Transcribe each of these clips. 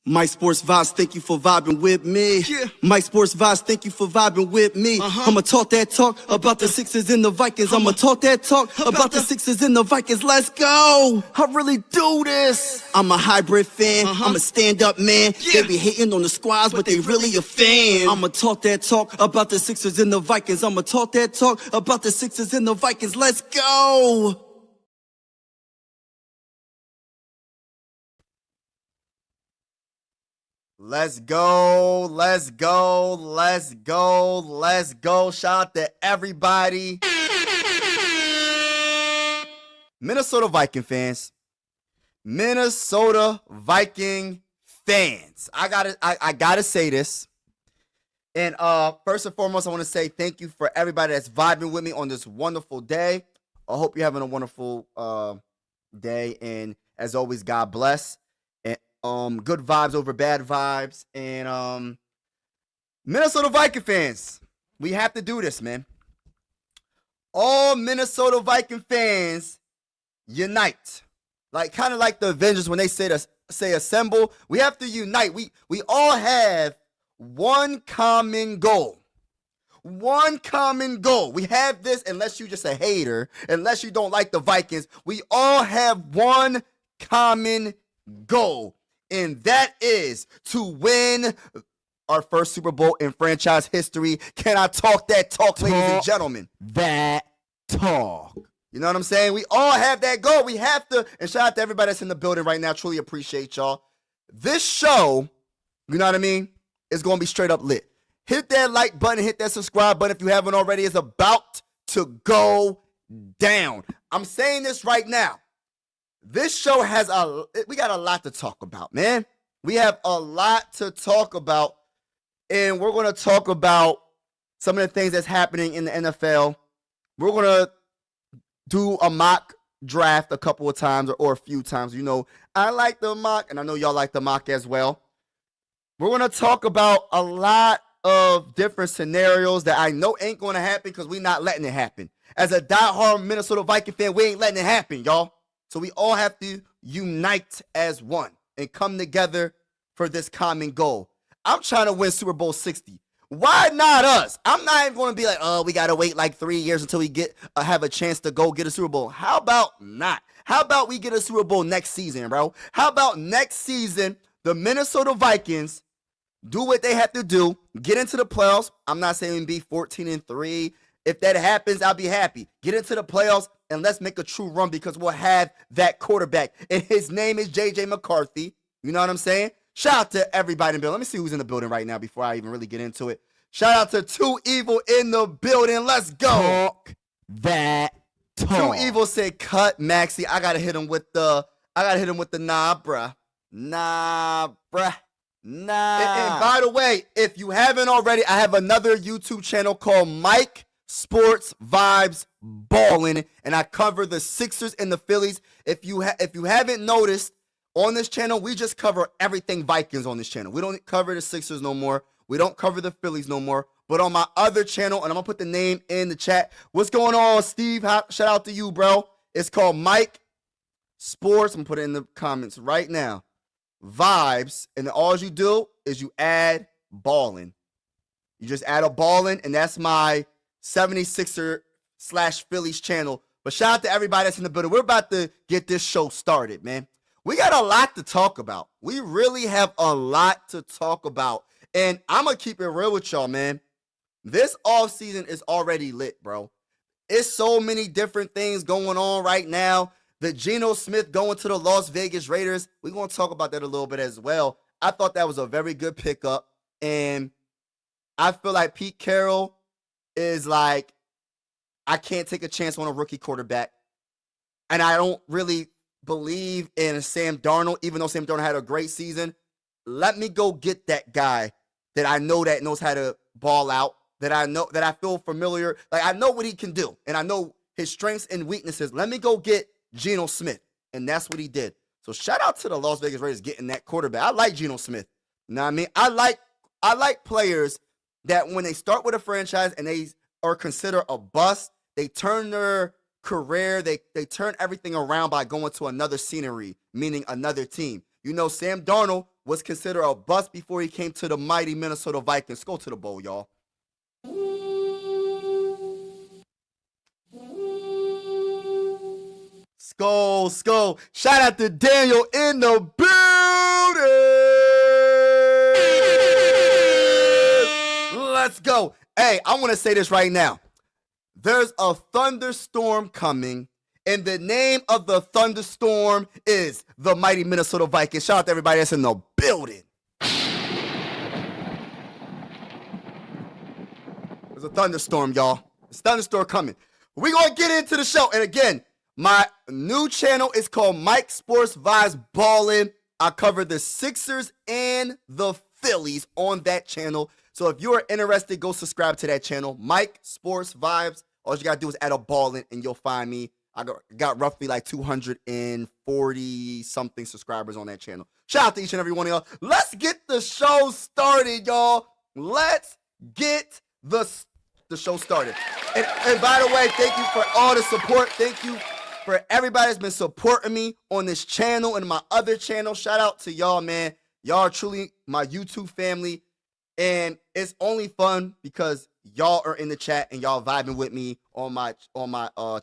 My Sports Vibes, thank you for vibing with me. Yeah. My Sports Vibes, thank you for vibing with me. I'ma talk that talk about the Sixers and the Vikings. I'ma talk that talk about the Sixers and the Vikings. Let's go. I really do this. I'm a hybrid fan. I'm a stand-up man. Yeah. They be hating on the squads, but they really a fan. I'ma talk that talk about the Sixers and the Vikings. I'ma talk that talk about the Sixers and the Vikings. Let's go. Let's go. Let's go. Let's go. Let's go. Shout out to everybody. Minnesota Viking fans. Minnesota Viking fans. I gotta say this. And first and foremost, I want to say thank you for everybody that's vibing with me on this wonderful day. I hope you're having a wonderful day. And as always, God bless. And good vibes over bad vibes. And Minnesota Viking fans, we have to do this, man. All Minnesota Viking fans unite. Like kind of like the Avengers when they say assemble. We have to unite. We all have one common goal. One common goal. We have this, unless you're just a hater, unless you don't like the Vikings. We all have one common goal, and that is to win our first Super Bowl in franchise history. Can I talk that talk, ladies and gentlemen? That talk. You know what I'm saying? We all have that goal. We have to, and shout out to everybody that's in the building right now. Truly appreciate y'all. This show, you know what I mean, is going to be straight up lit. Hit that like button, hit that subscribe button if you haven't already. It's about to go down. I'm saying this right now. This show has we got a lot to talk about, man. We have a lot to talk about, and we're going to talk about some of the things that's happening in the NFL. We're going to do a mock draft a couple of times or a few times. You know, I like the mock, and I know y'all like the mock as well. We're going to talk about a lot of different scenarios that I know ain't going to happen because we're not letting it happen. As a diehard Minnesota Viking fan, we ain't letting it happen, y'all. So we all have to unite as one and come together for this common goal. I'm trying to win Super Bowl 60. Why not us? I'm not even going to be like, oh, we got to wait like 3 years until we have a chance to go get a Super Bowl. How about not? How about we get a Super Bowl next season, bro? How about next season, the Minnesota Vikings do what they have to do, get into the playoffs. I'm not saying be 14-3. If that happens, I'll be happy. Get into the playoffs, and let's make a true run because we'll have that quarterback. And his name is J.J. McCarthy. You know what I'm saying? Shout out to everybody in the building. Let me see who's in the building right now before I even really get into it. Shout out to Too Evil in the building. Let's go. Talk that talk. Too Evil said, cut Maxie. I gotta hit him with the nah, bruh. Nah, bruh. Nah. And by the way, if you haven't already, I have another YouTube channel called Mike Sports Vibes Ballin', and I cover the Sixers and the Phillies. If you haven't noticed, on this channel, we just cover everything Vikings on this channel. We don't cover the Sixers no more. We don't cover the Phillies no more. But on my other channel, and I'm going to put the name in the chat. What's going on, Steve? Shout out to you, bro. It's called Mike Sports. I'm going to put it in the comments right now. Vibes. And then all you do is you add ballin'. You just add a ballin', and that's my 76er/Phillies channel. But shout out to everybody that's in the building. We're about to get this show started, man. We got a lot to talk about. We really have a lot to talk about. And I'm going to keep it real with y'all, man. This offseason is already lit, bro. It's so many different things going on right now. The Geno Smith going to the Las Vegas Raiders. We're going to talk about that a little bit as well. I thought that was a very good pickup. And I feel like Pete Carroll is like, I can't take a chance on a rookie quarterback. And I don't really believe in Sam Darnold, even though Sam Darnold had a great season. Let me go get that guy that I know that knows how to ball out, that I know, that I feel familiar. Like, I know what he can do, and I know his strengths and weaknesses. Let me go get Geno Smith, and that's what he did. So shout out to the Las Vegas Raiders getting that quarterback. I like Geno Smith. You know what I mean? I like players that when they start with a franchise and they are considered a bust, they turn their career, they turn everything around by going to another scenery, meaning another team. You know, Sam Darnold was considered a bust before he came to the mighty Minnesota Vikings. Go to the bowl, y'all. Skull. Shout out to Daniel in the building. Let's go. Hey, I want to say this right now. There's a thunderstorm coming, and the name of the thunderstorm is the mighty Minnesota Vikings. Shout out to everybody that's in the building. There's a thunderstorm, y'all. There's a thunderstorm coming. We're going to get into the show. And again, my new channel is called Mike Sports Vibes Ballin'. I cover the Sixers and the Phillies on that channel. So if you are interested, go subscribe to that channel, Mike Sports Vibes. All you got to do is add a ballin' and you'll find me. I got roughly like 240-something subscribers on that channel. Shout out to each and every one of y'all. Let's get the show started, y'all. Let's get the show started. And by the way, thank you for all the support. Thank you for everybody that's been supporting me on this channel and my other channel. Shout out to y'all, man. Y'all are truly my YouTube family. And it's only fun because y'all are in the chat and y'all vibing with me on my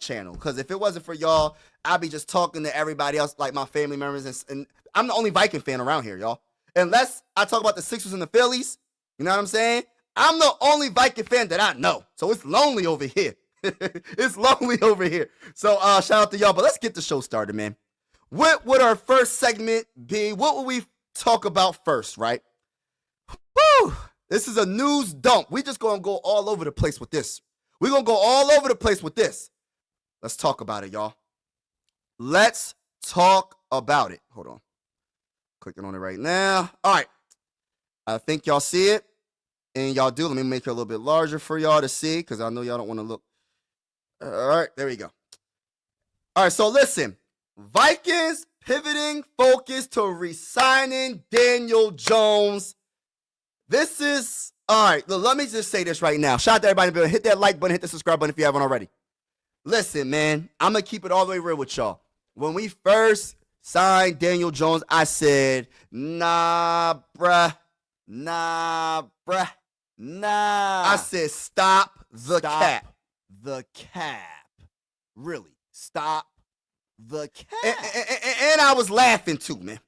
channel. Because if it wasn't for y'all, I'd be just talking to everybody else, like my family members. And I'm the only Viking fan around here, y'all. Unless I talk about the Sixers and the Phillies, you know what I'm saying? I'm the only Viking fan that I know. So it's lonely over here. It's lonely over here. So shout out to y'all. But let's get the show started, man. What would our first segment be? What would we talk about first, right? Woo! This is a news dump. We just gonna go all over the place with this. We're gonna go all over the place with this. Let's talk about it, y'all. Let's talk about it. Hold on. Clicking on it right now. All right. I think y'all see it. And y'all do. Let me make it a little bit larger for y'all to see because I know y'all don't want to look. All right. There we go. All right. So listen. Vikings pivoting focus to re-signing Daniel Jones. This is, all right, let me just say this right now. Shout out to everybody in the building. Hit that like button, hit the subscribe button if you haven't already. Listen, man, I'm going to keep it all the way real with y'all. When we first signed Daniel Jones, I said, nah, bruh. I said, stop the cap. The cap. Really. Stop the cap. And I was laughing too, man.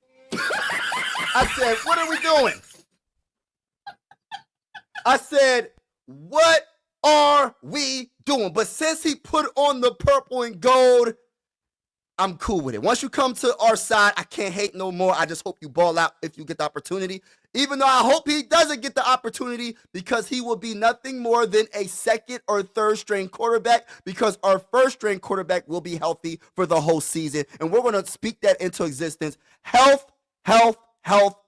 I said, what are we doing? I said, what are we doing? But since he put on the purple and gold, I'm cool with it. Once you come to our side, I can't hate no more. I just hope you ball out if you get the opportunity. Even though I hope he doesn't get the opportunity because he will be nothing more than a second or third string quarterback because our first string quarterback will be healthy for the whole season. And we're going to speak that into existence. Health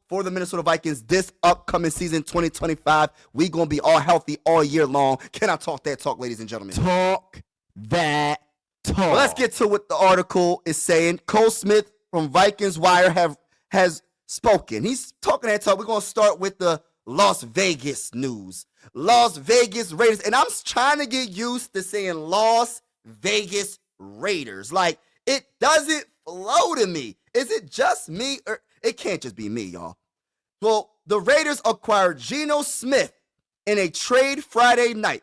for the Minnesota Vikings this upcoming season 2025. We going to be all healthy all year long. Can I talk that talk, ladies and gentlemen? Talk that talk. Well, let's get to what the article is saying. Cole Smith from Vikings Wire has spoken. He's talking that talk. We're going to start with the Las Vegas news. Las Vegas Raiders. And I'm trying to get used to saying Las Vegas Raiders. Like, it doesn't flow to me. Is it just me? Or it can't just be me, y'all. Well, the Raiders acquired Geno Smith in a trade Friday night,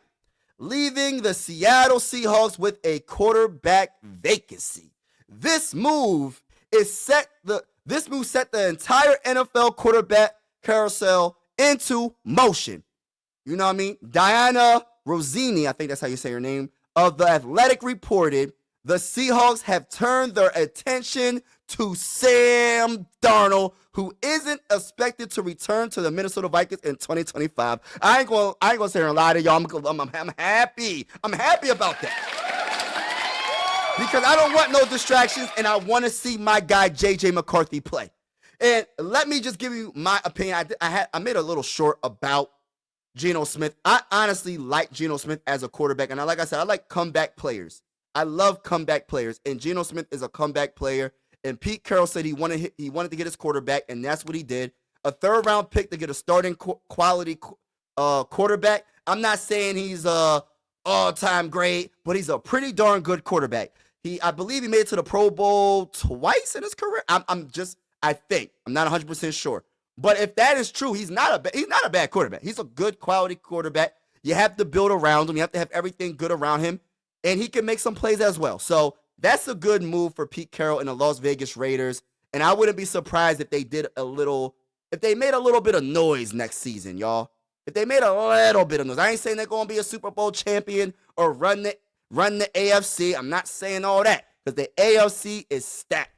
leaving the Seattle Seahawks with a quarterback vacancy. This move set the entire NFL quarterback carousel into motion. You know what I mean? Diana Rossini, I think that's how you say her name, of The Athletic reported the Seahawks have turned their attention to Sam Darnold, who isn't expected to return to the Minnesota Vikings in 2025. I ain't gonna say a lie to y'all. I'm happy. I'm happy about that. Because I don't want no distractions, and I want to see my guy J.J. McCarthy play. And let me just give you my opinion. I made a little short about Geno Smith. I honestly like Geno Smith as a quarterback, and like I said, I like comeback players. I love comeback players, and Geno Smith is a comeback player. And Pete Carroll said he wanted to get his quarterback, and that's what he did. A third-round pick to get a starting quality quarterback. I'm not saying he's a all-time great, but he's a pretty darn good quarterback. I believe he made it to the Pro Bowl twice in his career. I think. I'm not 100% sure. But if that is true, he's not a bad quarterback. He's a good quality quarterback. You have to build around him. You have to have everything good around him, and he can make some plays as well. So that's a good move for Pete Carroll and the Las Vegas Raiders. And I wouldn't be surprised if they made a little bit of noise next season, y'all. If they made a little bit of noise. I ain't saying they're going to be a Super Bowl champion or run the AFC. I'm not saying all that because the AFC is stacked.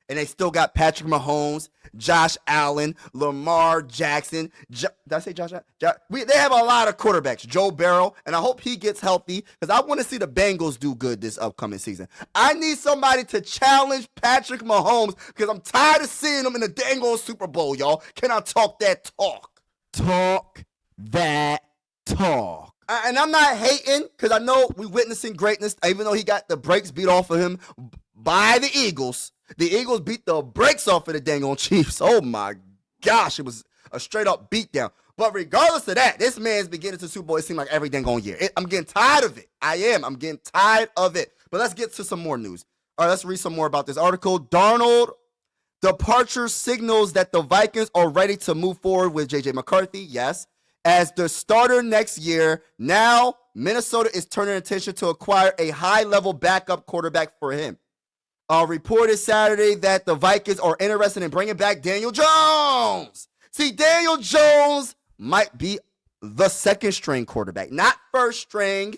And they still got Patrick Mahomes, Josh Allen, Lamar Jackson. Did I say Josh Allen? They have a lot of quarterbacks. Joe Burrow, and I hope he gets healthy because I want to see the Bengals do good this upcoming season. I need somebody to challenge Patrick Mahomes because I'm tired of seeing him in the dang old Super Bowl, y'all. Can I talk that talk? Talk that talk. And I'm not hating because I know we're witnessing greatness, even though he got the brakes beat off of him by the Eagles. The Eagles beat the brakes off of the dang on Chiefs. Oh, my gosh. It was a straight-up beatdown. But regardless of that, this man's been getting to the Super Bowl, it seems like every dang on year. I'm getting tired of it. I am. I'm getting tired of it. But let's get to some more news. All right, let's read some more about this article. Darnold departure signals that the Vikings are ready to move forward with J.J. McCarthy, yes, as the starter next year. Now, Minnesota is turning attention to acquire a high-level backup quarterback for him. Reported Saturday that the Vikings are interested in bringing back Daniel Jones. See, Daniel Jones might be the second-string quarterback, not first string,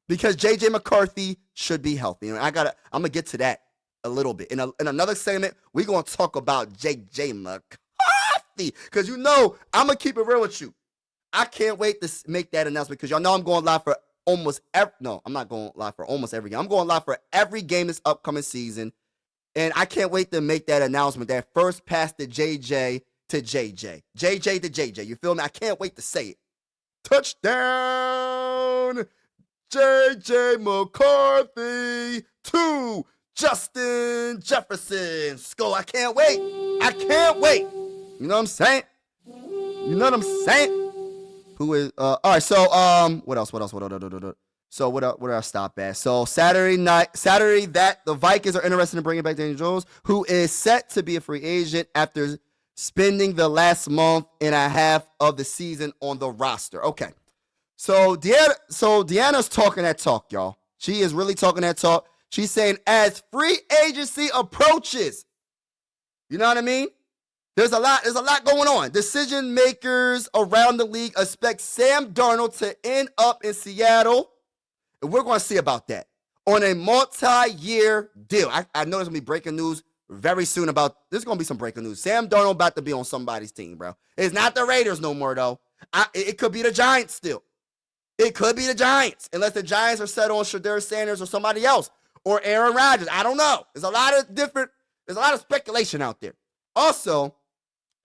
because J.J. McCarthy should be healthy. And I'm gonna get to that a little bit. In another segment, we're gonna talk about J.J. McCarthy, because I'm gonna keep it real with you. I can't wait to make that announcement because y'all know I'm going live for I'm not going live for almost every game. I'm going live for every game this upcoming season. And I can't wait to make that announcement, that first pass to JJ to JJ. JJ to JJ. You feel me? I can't wait to say it. Touchdown, JJ McCarthy to Justin Jefferson. Skull. I can't wait. You know what I'm saying? Who is all right? So what else? So what did I stop at? So Saturday that the Vikings are interested in bringing back Daniel Jones, who is set to be a free agent after spending the last month and a half of the season on the roster. Okay, so Deanna's talking that talk, y'all. She is really talking that talk. She's saying as free agency approaches, you know what I mean? There's a lot going on. Decision makers around the league expect Sam Darnold to end up in Seattle. And we're going to see about that on a multi-year deal. I know there's going to be breaking news very soon there's going to be some breaking news. Sam Darnold about to be on somebody's team, bro. It's not the Raiders no more, though. It could be the Giants still. It could be the Giants, unless the Giants are set on Shedeur Sanders or somebody else or Aaron Rodgers. I don't know. There's a lot of speculation out there. Also,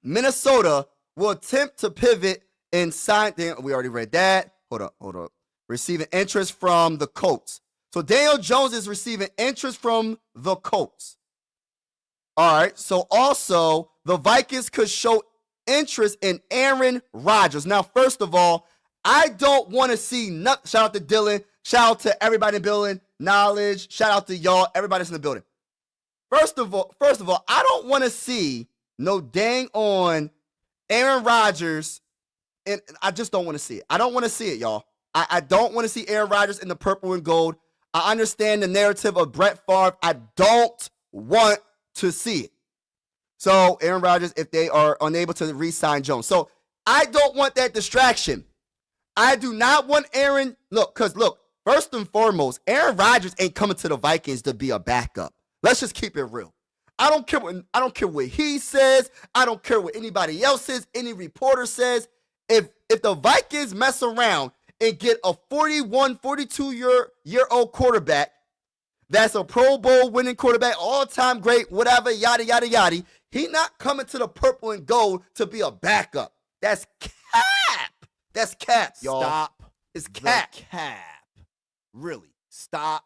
Minnesota will attempt to pivot and sign. We already read that. Hold up. Receiving interest from the Colts. So Daniel Jones is receiving interest from the Colts. All right. So also, the Vikings could show interest in Aaron Rodgers. Now, first of all, I don't want to see nothing. Shout out to Dylan. Shout out to everybody in the building. Knowledge. Shout out to y'all. Everybody that's in the building. First of all, I don't want to see no dang on Aaron Rodgers, and I just don't want to see it. I don't want to see it, y'all. I don't want to see Aaron Rodgers in the purple and gold. I understand the narrative of Brett Favre. I don't want to see it. So Aaron Rodgers, if they are unable to re-sign Jones. So I don't want that distraction. I do not want Aaron. Look, first and foremost, Aaron Rodgers ain't coming to the Vikings to be a backup. Let's just keep it real. I don't care what he says. I don't care what anybody else says. Any reporter says. If the Vikings mess around and get a 41, 42-year-old quarterback that's a Pro Bowl winning quarterback, all-time great, whatever, yada, yada, yada, he not coming to the purple and gold to be a backup. That's cap. That's cap, y'all. Stop. It's cap. The cap. Really. Stop.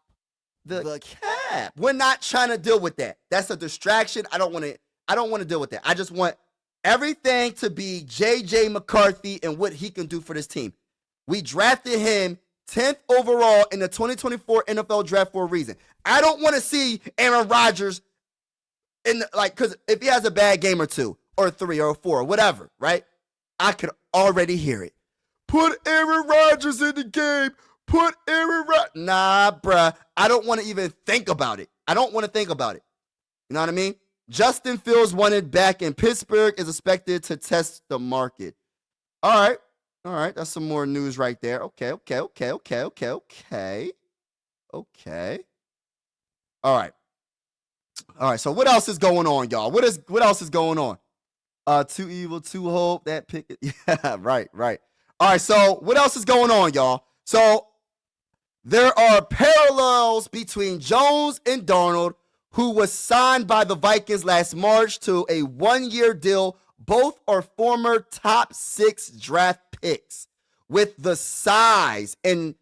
The cap. We're not trying to deal with that. That's a distraction. I don't want to deal with that. I just want everything to be J.J. McCarthy and what he can do for this team. We drafted him 10th overall in the 2024 NFL draft for a reason. I don't want to see Aaron Rodgers because if he has a bad game or two or three or four or whatever, right? I could already hear it. Put Aaron Rodgers in the game. Put Aaron Rodgers. Nah, bruh. I don't want to even think about it. I don't want to think about it. You know what I mean? Justin Fields wanted back in Pittsburgh is expected to test the market. All right. That's some more news right there. Okay. All right. So what else is going on, y'all? What else is going on? Too evil, too hope. That pick. Yeah, right. All right. So what else is going on, y'all? So there are parallels between Jones and Darnold, who was signed by the Vikings last March to a one-year deal. Both are former top 6 draft picks with the size and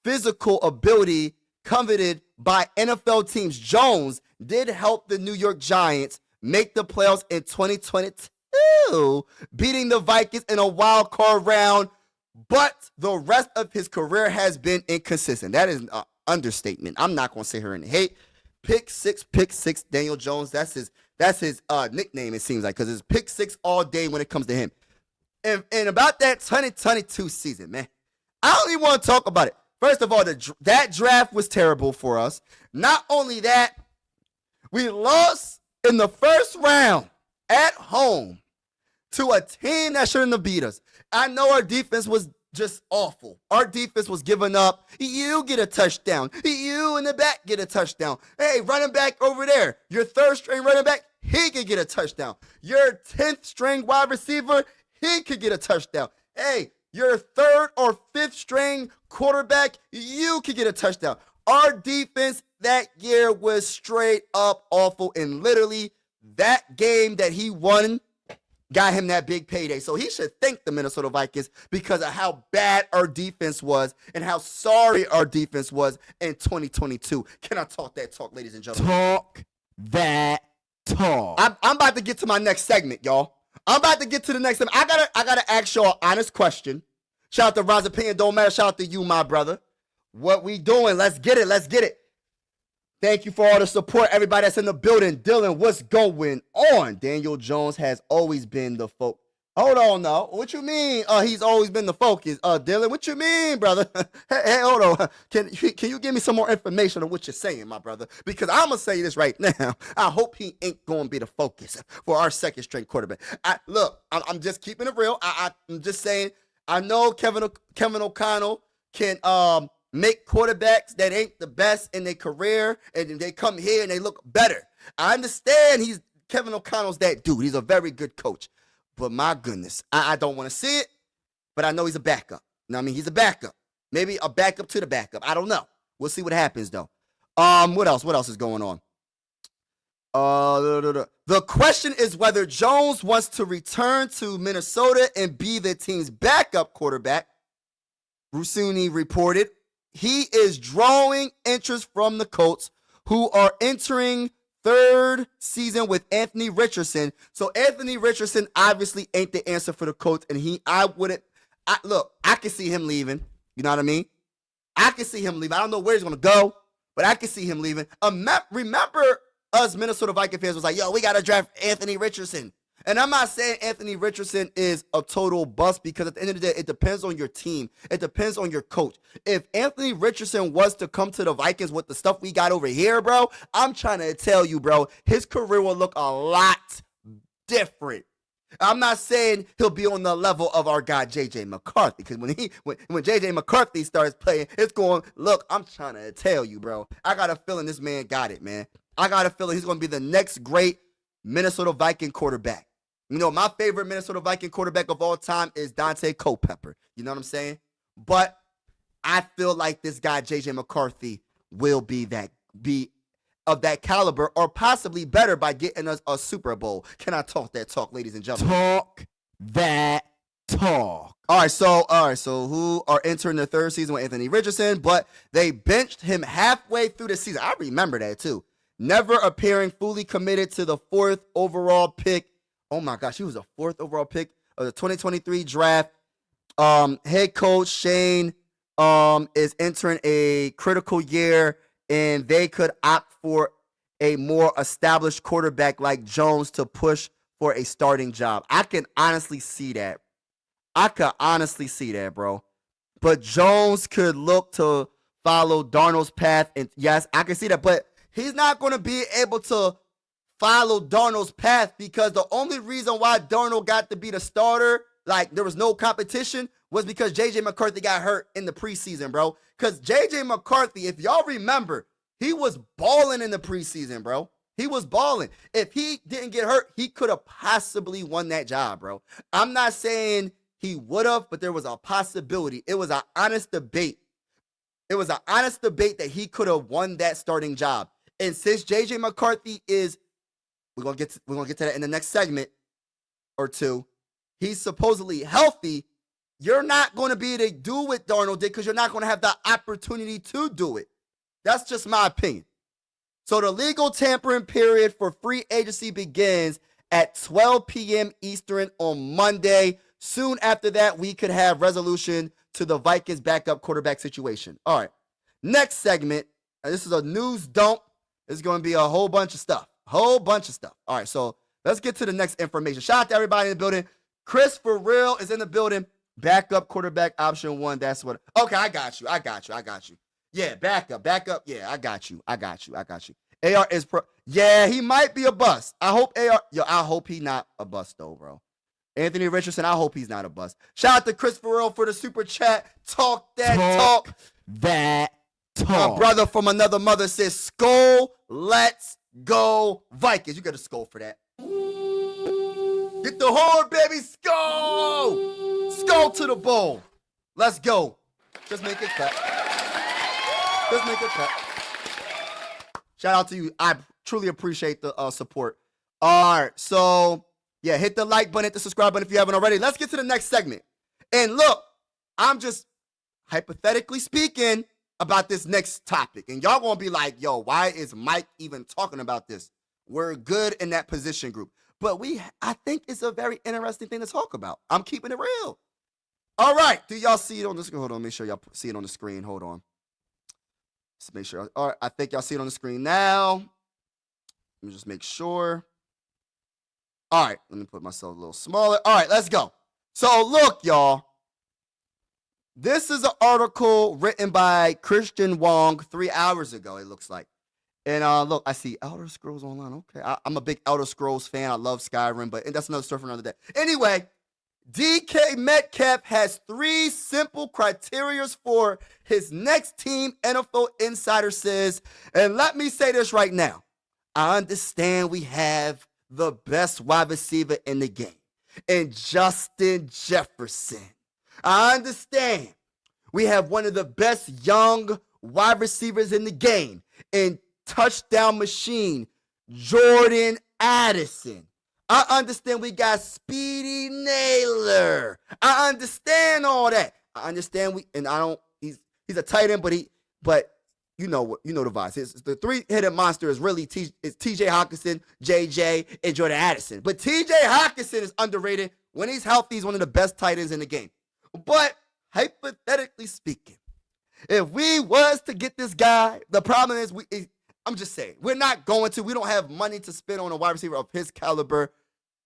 physical ability coveted by NFL teams. Jones did help the New York Giants make the playoffs in 2022, beating the Vikings in a wild card round, but the rest of his career has been inconsistent. That is an understatement. I'm not going to sit here and hate. Pick six, Daniel Jones. That's his nickname, it seems like, because it's pick 6 all day when it comes to him. And about that 2022 season, man, I don't even want to talk about it. First of all, that draft was terrible for us. Not only that, we lost in the first round at home to a team that shouldn't have beat us. I know our defense was just awful. Our defense was giving up. You get a touchdown. You in the back get a touchdown. Hey, running back over there, your third string running back, he could get a touchdown. Your 10th string wide receiver, he could get a touchdown. Hey, your third or fifth string quarterback, you could get a touchdown. Our defense that year was straight up awful, and literally that game that he won got him that big payday. So he should thank the Minnesota Vikings because of how bad our defense was and how sorry our defense was in 2022. Can I talk that talk, ladies and gentlemen? Talk that talk. I'm about to get to my next segment, y'all. I'm about to get to the next segment. I gotta ask y'all an honest question. Shout out to Ron's opinion. Don't matter. Shout out to you, my brother. What we doing? Let's get it. Thank you for all the support, everybody that's in the building. Dylan, what's going on? Daniel Jones has always been the focus. Hold on now. What you mean? He's always been the focus. Dylan, what you mean, brother? hey, hold on. Can you give me some more information on what you're saying, my brother? Because I'm gonna say this right now. I hope he ain't gonna be the focus for our second string quarterback. I'm just keeping it real. I'm just saying. I know Kevin O'Connell can make quarterbacks that ain't the best in their career, and they come here and they look better. I understand Kevin O'Connell's that dude. He's a very good coach. But my goodness, I don't want to see it, but I know he's a backup. You know what I mean? He's a backup. Maybe a backup to the backup. I don't know. We'll see what happens, though. What else? What else is going on? The question is whether Jones wants to return to Minnesota and be the team's backup quarterback. Rusuni reported he is drawing interest from the Colts, who are entering third season with Anthony Richardson. So Anthony Richardson obviously ain't the answer for the Colts, and I can see him leaving. You know what I mean? I can see him leaving. I don't know where he's going to go, but I can see him leaving. Remember us Minnesota Viking fans was like, yo, we got to draft Anthony Richardson. And I'm not saying Anthony Richardson is a total bust, because at the end of the day, it depends on your team. It depends on your coach. If Anthony Richardson was to come to the Vikings with the stuff we got over here, bro, I'm trying to tell you, bro, his career will look a lot different. I'm not saying he'll be on the level of our guy, J.J. McCarthy, because when J.J. McCarthy starts playing, it's going, look, I'm trying to tell you, bro. I got a feeling this man got it, man. I got a feeling he's going to be the next great Minnesota Viking quarterback. You know, my favorite Minnesota Viking quarterback of all time is Dante Culpepper. You know what I'm saying? But I feel like this guy, J.J. McCarthy, will be of that caliber, or possibly better by getting us a Super Bowl. Can I talk that talk, ladies and gentlemen? Talk that talk. All right, so who are entering the third season with Anthony Richardson, but they benched him halfway through the season. I remember that too. Never appearing, fully committed to the 4th overall pick. Oh my gosh, he was a 4th overall pick of the 2023 draft. Head coach Shane is entering a critical year, and they could opt for a more established quarterback like Jones to push for a starting job. I can honestly see that. Bro. But Jones could look to follow Darnold's path. And yes, I can see that. But he's not going to be able to follow Darnold's path because the only reason why Darnold got to be the starter, like there was no competition, was because J.J. McCarthy got hurt in the preseason, bro. Because J.J. McCarthy, if y'all remember, he was balling in the preseason, bro. He was balling. If he didn't get hurt, he could have possibly won that job, bro. I'm not saying he would have, but there was a possibility. It was an honest debate. That he could have won that starting job. And since J.J. McCarthy is, we're gonna get to that in the next segment or two, he's supposedly healthy, you're not going to be able to do what Darnold did because you're not going to have the opportunity to do it. That's just my opinion. So the legal tampering period for free agency begins at 12 p.m. Eastern on Monday. Soon after that, we could have resolution to the Vikings backup quarterback situation. All right. Next segment. This is a news dump. It's going to be a whole bunch of stuff. All right. So let's get to the next information. Shout out to everybody in the building. Chris for real is in the building. Backup quarterback option 1. That's what. Okay, I got you. Yeah, backup. Yeah, I got you. AR is pro. Yeah, he might be a bust. I hope I hope he not a bust though, bro. Anthony Richardson, I hope he's not a bust. Shout out to Chris Farrell for the super chat. Talk that talk. That talk. My brother from another mother says, "Skull, let's go Vikings." You got a skull for that. Get the horn, baby. Skull to the bowl. Let's go. Just make it cut. Shout out to you. I truly appreciate the support. All right, so yeah, hit the like button, hit the subscribe button if you haven't already. Let's get to the next segment. And look, I'm just hypothetically speaking about this next topic. And y'all gonna be like, yo, why is Mike even talking about this? We're good in that position group. But I think it's a very interesting thing to talk about. I'm keeping it real. All right, do y'all see it on the screen? Hold on, make sure y'all see it on the screen. Hold on. Let's make sure. All right, I think y'all see it on the screen now. Let me just make sure. All right, let me put myself a little smaller. All right, let's go. So look, y'all. This is an article written by Christian Wong 3 hours ago, it looks like. And look, I see Elder Scrolls Online. Okay, I'm a big Elder Scrolls fan. I love Skyrim, but that's another story for another day. Anyway, DK Metcalf has 3 simple criteria for his next team, NFL Insider says. And let me say this right now. I understand we have the best wide receiver in the game, and Justin Jefferson. I understand we have one of the best young wide receivers in the game, and touchdown machine, Jordan Addison. I understand we got Speedy Naylor. I understand all that. I understand he's a tight end, but you know the vibes. The 3-headed monster is really TJ Hawkinson, JJ, and Jordan Addison. But TJ Hawkinson is underrated. When he's healthy, he's one of the best tight ends in the game. But hypothetically speaking, if we was to get this guy, the problem is I'm just saying, we don't have money to spend on a wide receiver of his caliber.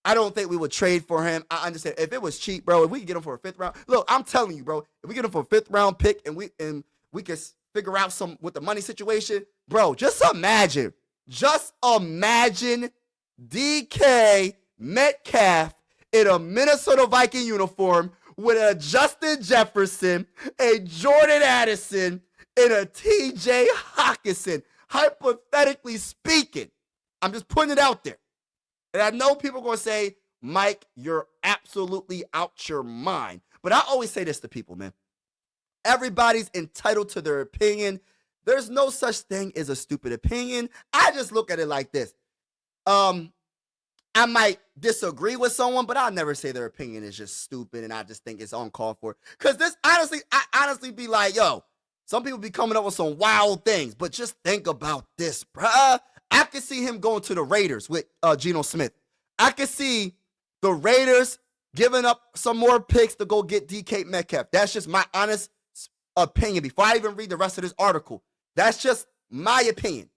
I don't think we would trade for him. I understand. If it was cheap, bro, if we could get him for a 5th round. Look, I'm telling you, bro, if we get him for a 5th round pick and we could figure out some with the money situation, bro, just imagine DK Metcalf in a Minnesota Viking uniform with a Justin Jefferson, a Jordan Addison, and a TJ Hawkinson. Hypothetically speaking, I'm just putting it out there. And I know people are going to say, Mike, you're absolutely out your mind. But I always say this to people, man. Everybody's entitled to their opinion. There's no such thing as a stupid opinion. I just look at it like this. I might disagree with someone, but I'll never say their opinion is just stupid and I just think it's uncalled for. Because I honestly be like, yo, some people be coming up with some wild things, but just think about this, bruh. I could see him going to the Raiders with Geno Smith. I could see the Raiders giving up some more picks to go get DK Metcalf. That's just my honest opinion. Before I even read the rest of this article, that's just my opinion.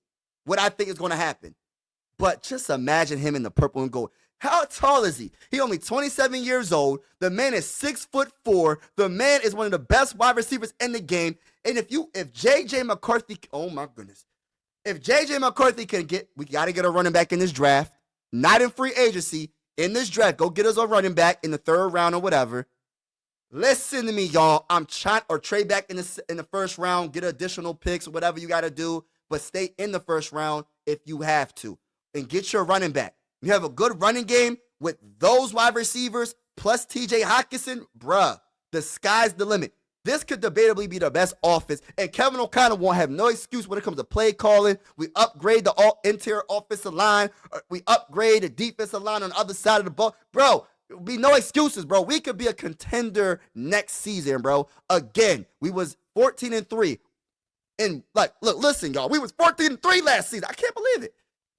what I think is going to happen. But just imagine him in the purple and gold. How tall is he? He only 27 years old. The man is 6'4". The man is one of the best wide receivers in the game. And if JJ McCarthy, oh my goodness, if JJ McCarthy we got to get a running back in this draft, not in free agency, in this draft. Go get us a running back in the 3rd round or whatever. Listen to me, y'all. I'm trying, or trade back in the first round, get additional picks, whatever you got to do, but stay in the first round if you have to, and get your running back. You have a good running game with those wide receivers plus TJ Hockenson, bruh, the sky's the limit. This could debatably be the best offense, and Kevin O'Connell won't have no excuse when it comes to play calling. We upgrade the interior offensive line. We upgrade the defensive line on the other side of the ball. Bro, there'll be no excuses, bro. We could be a contender next season, bro. Again, we was 14-3. And, look, listen, y'all. We was 14-3 last season. I can't believe it.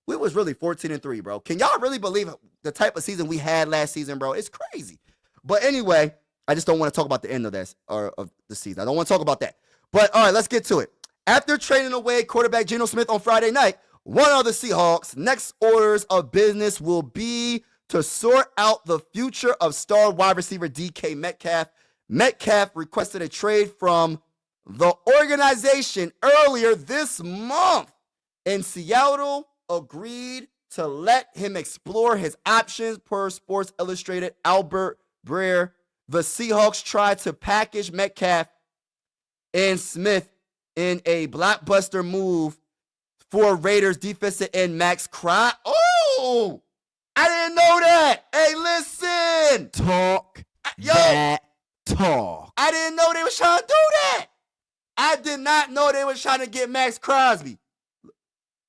We was really 14-3, bro. Can y'all really believe the type of season we had last season, bro? It's crazy. But anyway, I just don't want to talk about the end of this or of the season. I don't want to talk about that. But all right, let's get to it. After trading away quarterback Geno Smith on Friday night, one of the Seahawks' next orders of business will be to sort out the future of star wide receiver DK Metcalf. Metcalf requested a trade from the organization earlier this month, and Seattle agreed to let him explore his options per Sports Illustrated Albert Breer. The Seahawks tried to package Metcalf and Smith in a blockbuster move for Raiders defensive end Max Crosby. Oh, I didn't know that. Hey, listen. Talk. Talk. I didn't know they was trying to do that. I did not know they was trying to get Max Crosby.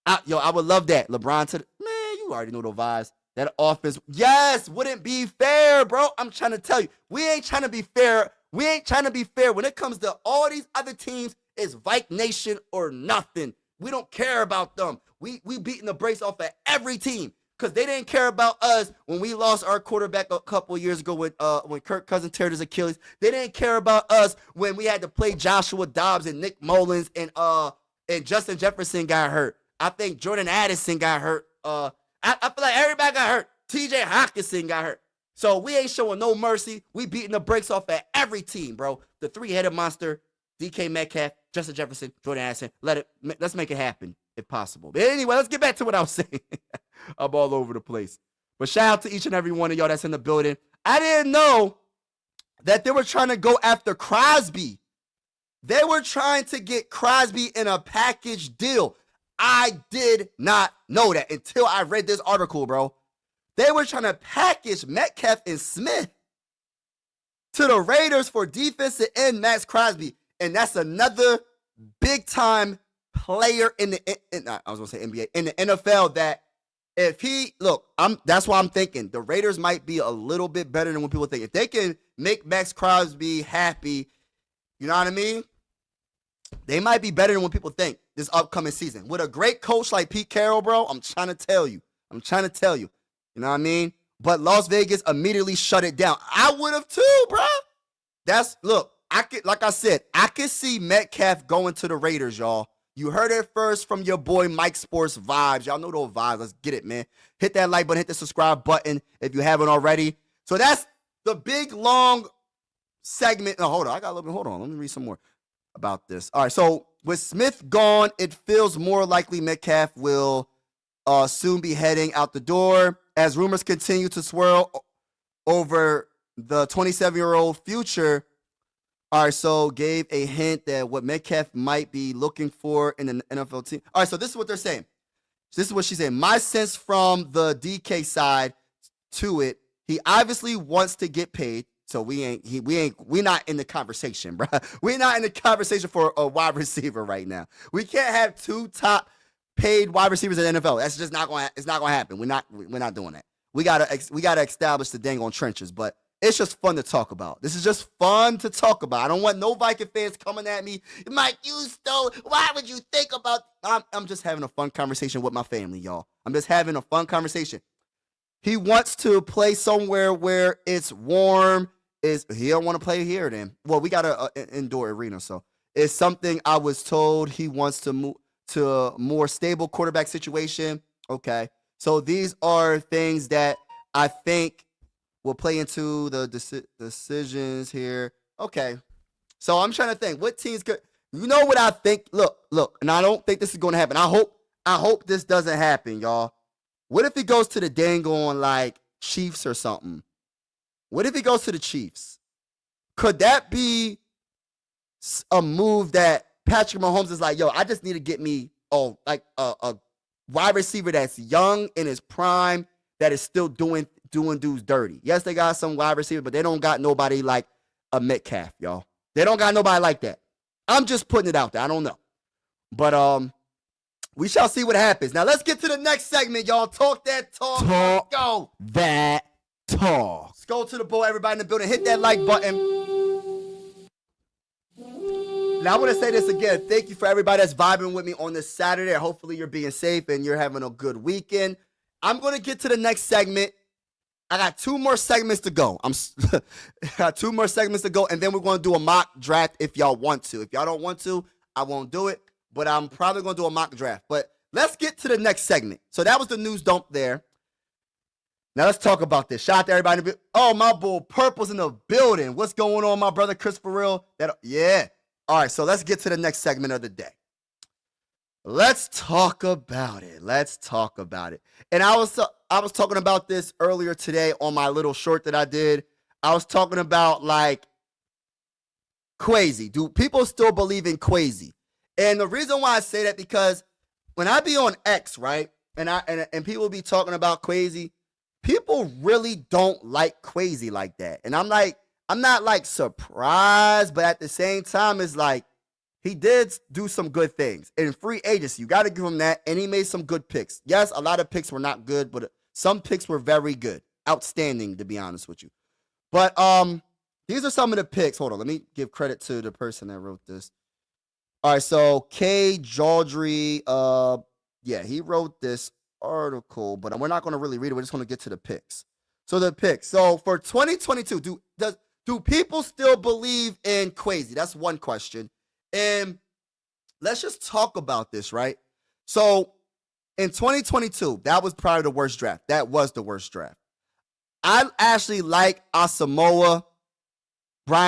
I would love that. LeBron man, you already know the vibes. That offense, yes, wouldn't be fair, bro. I'm trying to tell you, we ain't trying to be fair. We ain't trying to be fair. When it comes to all these other teams, it's Viking Nation or nothing. We don't care about them. We beating the brakes off of every team because they didn't care about us when we lost our quarterback a couple of years ago when Kirk Cousins teared his Achilles. They didn't care about us when we had to play Joshua Dobbs and Nick Mullins and Justin Jefferson got hurt. I think Jordan Addison got hurt. I feel like everybody got hurt. TJ Hockenson got hurt. So we ain't showing no mercy. We beating the brakes off at every team, bro. The 3-headed monster, DK Metcalf, Justin Jefferson, Jordan Addison. Let's make it happen if possible. But anyway, let's get back to what I was saying. I'm all over the place. But shout out to each and every one of y'all that's in the building. I didn't know that they were trying to go after Crosby. They were trying to get Crosby in a package deal. I did not know that until I read this article, bro. They were trying to package Metcalf and Smith to the Raiders for defensive end Max Crosby. And that's another big-time player in the NBA, in the NFL that if that's why I'm thinking the Raiders might be a little bit better than what people think. If they can make Max Crosby happy, you know what I mean? They might be better than what people think this upcoming season. With a great coach like Pete Carroll, bro, I'm trying to tell you. You know what I mean? But Las Vegas immediately shut it down. I would have too, bro. Like I said, I could see Metcalf going to the Raiders, y'all. You heard it first from your boy Mike Sports Vibes. Y'all know those vibes. Let's get it, man. Hit that like button, hit the subscribe button if you haven't already. So that's the big, long segment. No, hold on. Hold on. Let me read some more about this. All right, so with Smith gone, it feels more likely Metcalf will soon be heading out the door as rumors continue to swirl over the 27-year-old future. All right, so gave a hint that what Metcalf might be looking for in an NFL team. All right, so this is what they're saying. This is what she's saying. My sense from the DK side to it, he obviously wants to get paid. So we not in the conversation, bro. We're not in the conversation for a wide receiver right now. We can't have 2 top paid wide receivers in the NFL. That's just not going. It's not going to happen. We're not doing that. We gotta establish the dang on trenches. But it's just fun to talk about. This is just fun to talk about. I don't want no Viking fans coming at me. Mike, you stole. Why would you think about? I'm just having a fun conversation with my family, y'all. I'm just having a fun conversation. He wants to play somewhere where it's warm. He don't want to play here then? Well, we got an indoor arena, so it's something I was told he wants to move. to a more stable quarterback situation. Okay. So these are things that I think will play into the decisions here. Okay. So I'm trying to think what teams could, you know what I think? Look, and I don't think this is going to happen. I hope this doesn't happen, y'all. What if he goes to the dang on like Chiefs or something? What if he goes to the Chiefs? Could that be a move that Patrick Mahomes is like, yo, I just need to get me a wide receiver that's young in his prime that is still doing dudes dirty. Yes, they got some wide receiver, but they don't got nobody like a Metcalf, y'all. They don't got nobody like that. I'm just putting it out there. I don't know. But we shall see what happens. Now let's get to the next segment, y'all. Talk that talk. Talk Let's go. that talk. Let's go to the board, everybody in the building. Hit that like button. Now I want to say this again. Thank you for everybody that's vibing with me on this Saturday. Hopefully you're being safe and you're having a good weekend. I'm going to get to the next segment. I got 2 more segments to go. I got 2 more segments to go, and then we're going to do a mock draft if y'all want to. If y'all don't want to, I won't do it, but I'm probably going to do a mock draft. But let's get to the next segment. So that was the news dump there. Now let's talk about this. Shout out to everybody. Oh, my bull Purple's in the building. What's going on, my brother Christopher Real? Yeah. All right, so let's get to the next segment of the day. Let's talk about it. And I was talking about this earlier today on my little short that I did. I was talking about like Quasi. Do people still believe in Quasi? And the reason why I say that, because when I be on X, right, and people be talking about Quasi, people really don't like Quasi like that. And I'm not like surprised, but at the same time, it's like he did do some good things. In free agency, you got to give him that, and he made some good picks. Yes, a lot of picks were not good, but some picks were very good. Outstanding, to be honest with you. But these are some of the picks. Hold on, let me give credit to the person that wrote this. All right, so K. Jaldry, yeah, he wrote this article, but we're not going to really read it. We're just going to get to the picks. So the picks. So for 2022, do people still believe in Quasi? That's one question. And let's just talk about this, right? So in 2022, that was probably the worst draft. That was the worst draft. I actually like Brian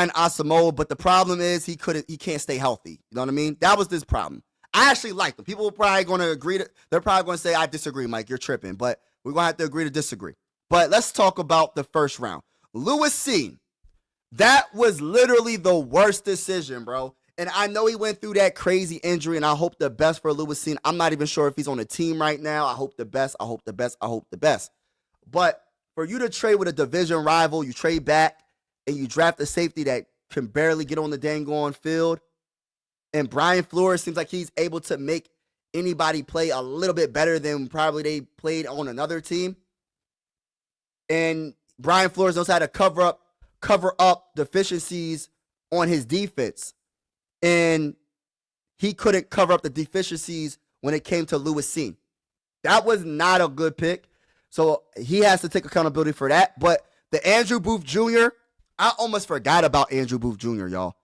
Asamoah, but the problem is he can't stay healthy. You know what I mean? That was this problem. I actually like him. People are probably going to agree. They're probably going to say, I disagree, Mike. You're tripping. But we're going to have to agree to disagree. But let's talk about the first round. Lewis Cine. That was literally the worst decision, bro. And I know he went through that crazy injury, and I hope the best for Lewis Cine. I'm not even sure if he's on a team right now. I hope the best. But for you to trade with a division rival, you trade back, and you draft a safety that can barely get on the dang on field, and Brian Flores seems like he's able to make anybody play a little bit better than probably they played on another team. And Brian Flores knows how to cover up deficiencies on his defense. And he couldn't cover up the deficiencies when it came to Lewis Cine. That was not a good pick. So he has to take accountability for that. But the Andrew Booth Jr., I almost forgot about Andrew Booth Jr., y'all.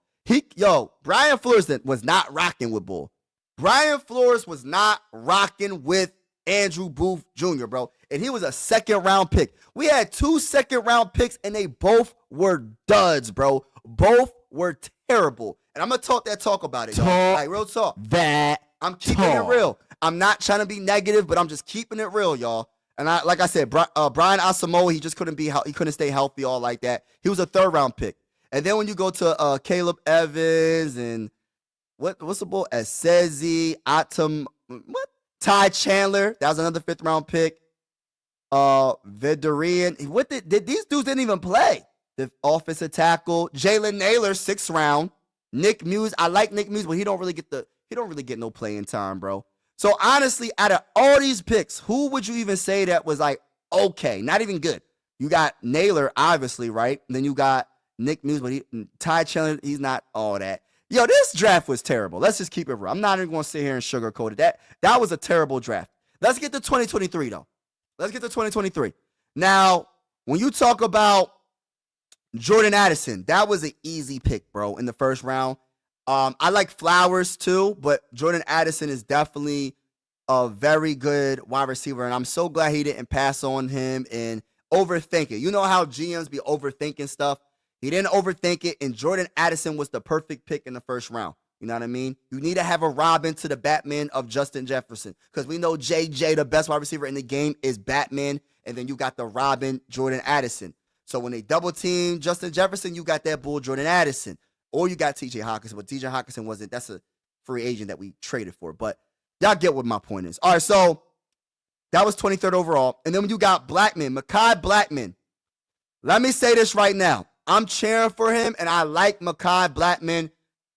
Brian Flores was not rocking with Bull. Brian Flores was not rocking with Andrew Booth Jr., bro. And he was a second-round pick. We had 2 second-round picks, and they both were duds, bro. Both were terrible. And I'm going to talk about it, y'all. Like, real talk. I'm keeping it real. I'm not trying to be negative, but I'm just keeping it real, y'all. And like I said, Brian Asamoah, he just couldn't stay healthy all like that. He was a 3rd-round pick. And then when you go to Caleb Evans and what's the ball? Esezi, Ty Chandler, that was another 5th-round pick. Vidarian, did these dudes didn't even play? The offensive tackle, Jalen Naylor, 6th round. Nick Muse, I like Nick Muse, but he don't really get no playing time, bro. So honestly, out of all these picks, who would you even say that was like okay, not even good? You got Naylor, obviously, right? And then you got Nick Muse, but Ty Chandler, he's not all that. Yo, this draft was terrible. Let's just keep it real. I'm not even going to sit here and sugarcoat it. That was a terrible draft. Let's get to 2023, though. Let's get to 2023. Now, when you talk about Jordan Addison, that was an easy pick, bro, in the 1st round. I like Flowers too, but Jordan Addison is definitely a very good wide receiver, and I'm so glad he didn't pass on him and overthink it. You know how GMs be overthinking stuff? He didn't overthink it, and Jordan Addison was the perfect pick in the first round. You know what I mean? You need to have a Robin to the Batman of Justin Jefferson, because we know JJ, the best wide receiver in the game, is Batman, and then you got the Robin, Jordan Addison. So when they double team Justin Jefferson, you got that bull Jordan Addison. Or you got TJ Hawkinson, but TJ Hawkinson wasn't, that's a free agent that we traded for. But y'all get what my point is. All right, so that was 23rd overall. And then when you got Blackman, Mekhi Blackman, let me say this right now. I'm cheering for him, and I like Mekhi Blackman.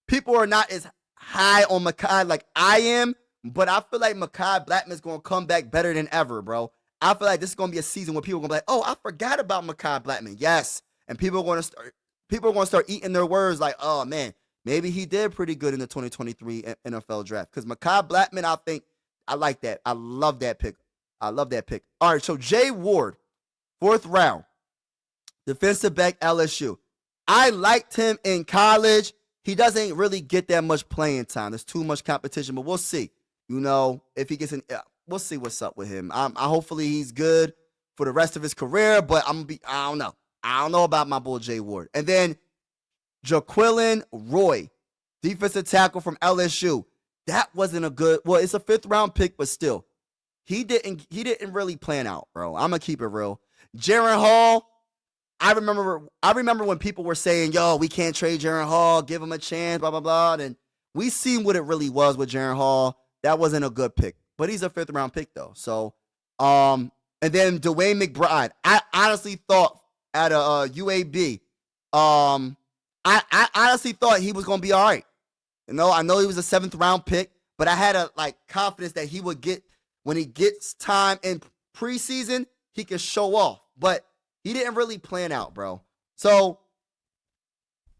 People are not as high on Mekhi like I am, but I feel like Mekhi Blackman's going to come back better than ever, bro. I feel like this is going to be a season where people are going to be like, oh, I forgot about Mekhi Blackman. Yes, and people are going to start eating their words like, oh, man, maybe he did pretty good in the 2023 NFL draft. Because Mekhi Blackman, I like that. I love that pick. All right, so Jay Ward, 4th round, defensive back, LSU. I liked him in college. He doesn't really get that much playing time. There's too much competition, but we'll see. You know, if he gets in, we'll see what's up with him. Hopefully he's good for the rest of his career, but I don't know. I don't know about my boy Jay Ward. And then Jaquilin Roy, defensive tackle from LSU. That wasn't a good, well, it's a 5th round pick, but still. He didn't really plan out, bro. I'm gonna keep it real. Jaren Hall, I remember when people were saying, yo, we can't trade Jaren Hall, give him a chance, blah, blah, blah. And we seen what it really was with Jaren Hall. That wasn't a good pick. But he's a 5th round pick, though. So, and then Dwayne McBride. I honestly thought at a UAB, I honestly thought he was going to be all right. You know, I know he was a 7th round pick, but I had confidence that he would get, when he gets time in preseason, he can show off. But he didn't really plan out, bro. So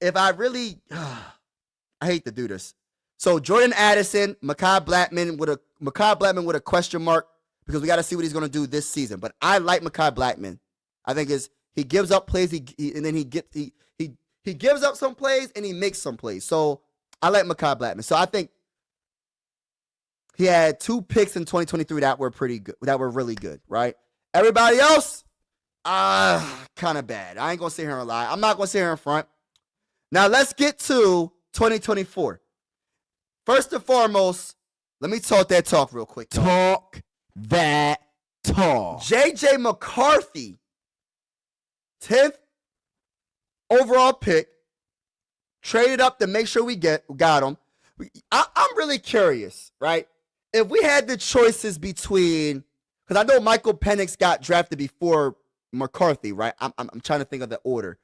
if I really, I hate to do this. So Jordan Addison, Mekhi Blackman with a question mark, because we got to see what he's going to do this season. But I like Mekhi Blackman. I think he gives up plays, and then he gives up some plays and he makes some plays. So I like Mekhi Blackman. So I think he had 2 picks in 2023 that were pretty good, that were really good, right? Everybody else, kind of bad. I ain't going to sit here and lie. I'm not going to sit here in front. Now, let's get to 2024. First and foremost, let me talk that talk real quick. Talk that talk. J.J. McCarthy, 10th overall pick, traded up to make sure we got him. I'm really curious, right? If we had the choices between, because I know Michael Penix got drafted before McCarthy, right? I'm trying to think of the order.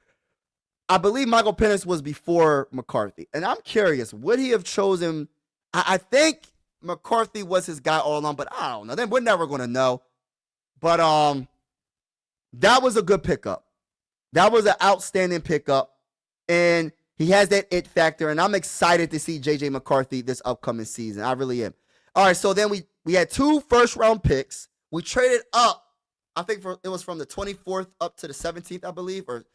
I believe Michael Penix was before McCarthy. And I'm curious, would he have chosen, I think McCarthy was his guy all along, but I don't know. Then we're never going to know. But that was a good pickup. That was an outstanding pickup. And he has that it factor. And I'm excited to see J.J. McCarthy this upcoming season. I really am. All right, so then we had 2 first-round picks. We traded up. I think it was from the 24th up to the 17th, I believe. Or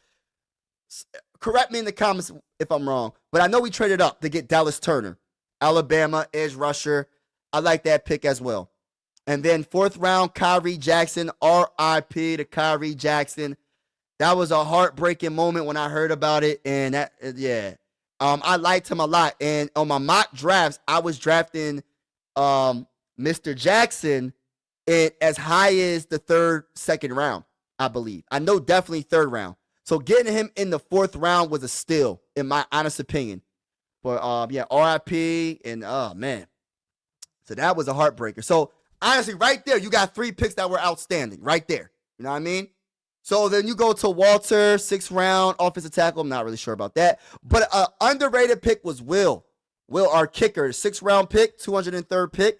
correct me in the comments if I'm wrong. But I know we traded up to get Dallas Turner, Alabama edge rusher. I like that pick as well. And then 4th round, Kyrie Jackson, R.I.P. to Kyrie Jackson. That was a heartbreaking moment when I heard about it. And I liked him a lot. And on my mock drafts, I was drafting Mr. Jackson as high as the 3rd, 2nd round, I believe. I know definitely 3rd round. So getting him in the 4th round was a steal, in my honest opinion. But RIP, and man. So that was a heartbreaker. So honestly, right there, you got 3 picks that were outstanding, right there. You know what I mean? So then you go to Walter, 6th round, offensive tackle. I'm not really sure about that. But an underrated pick was Will. Will, our kicker, 6th round pick, 203rd pick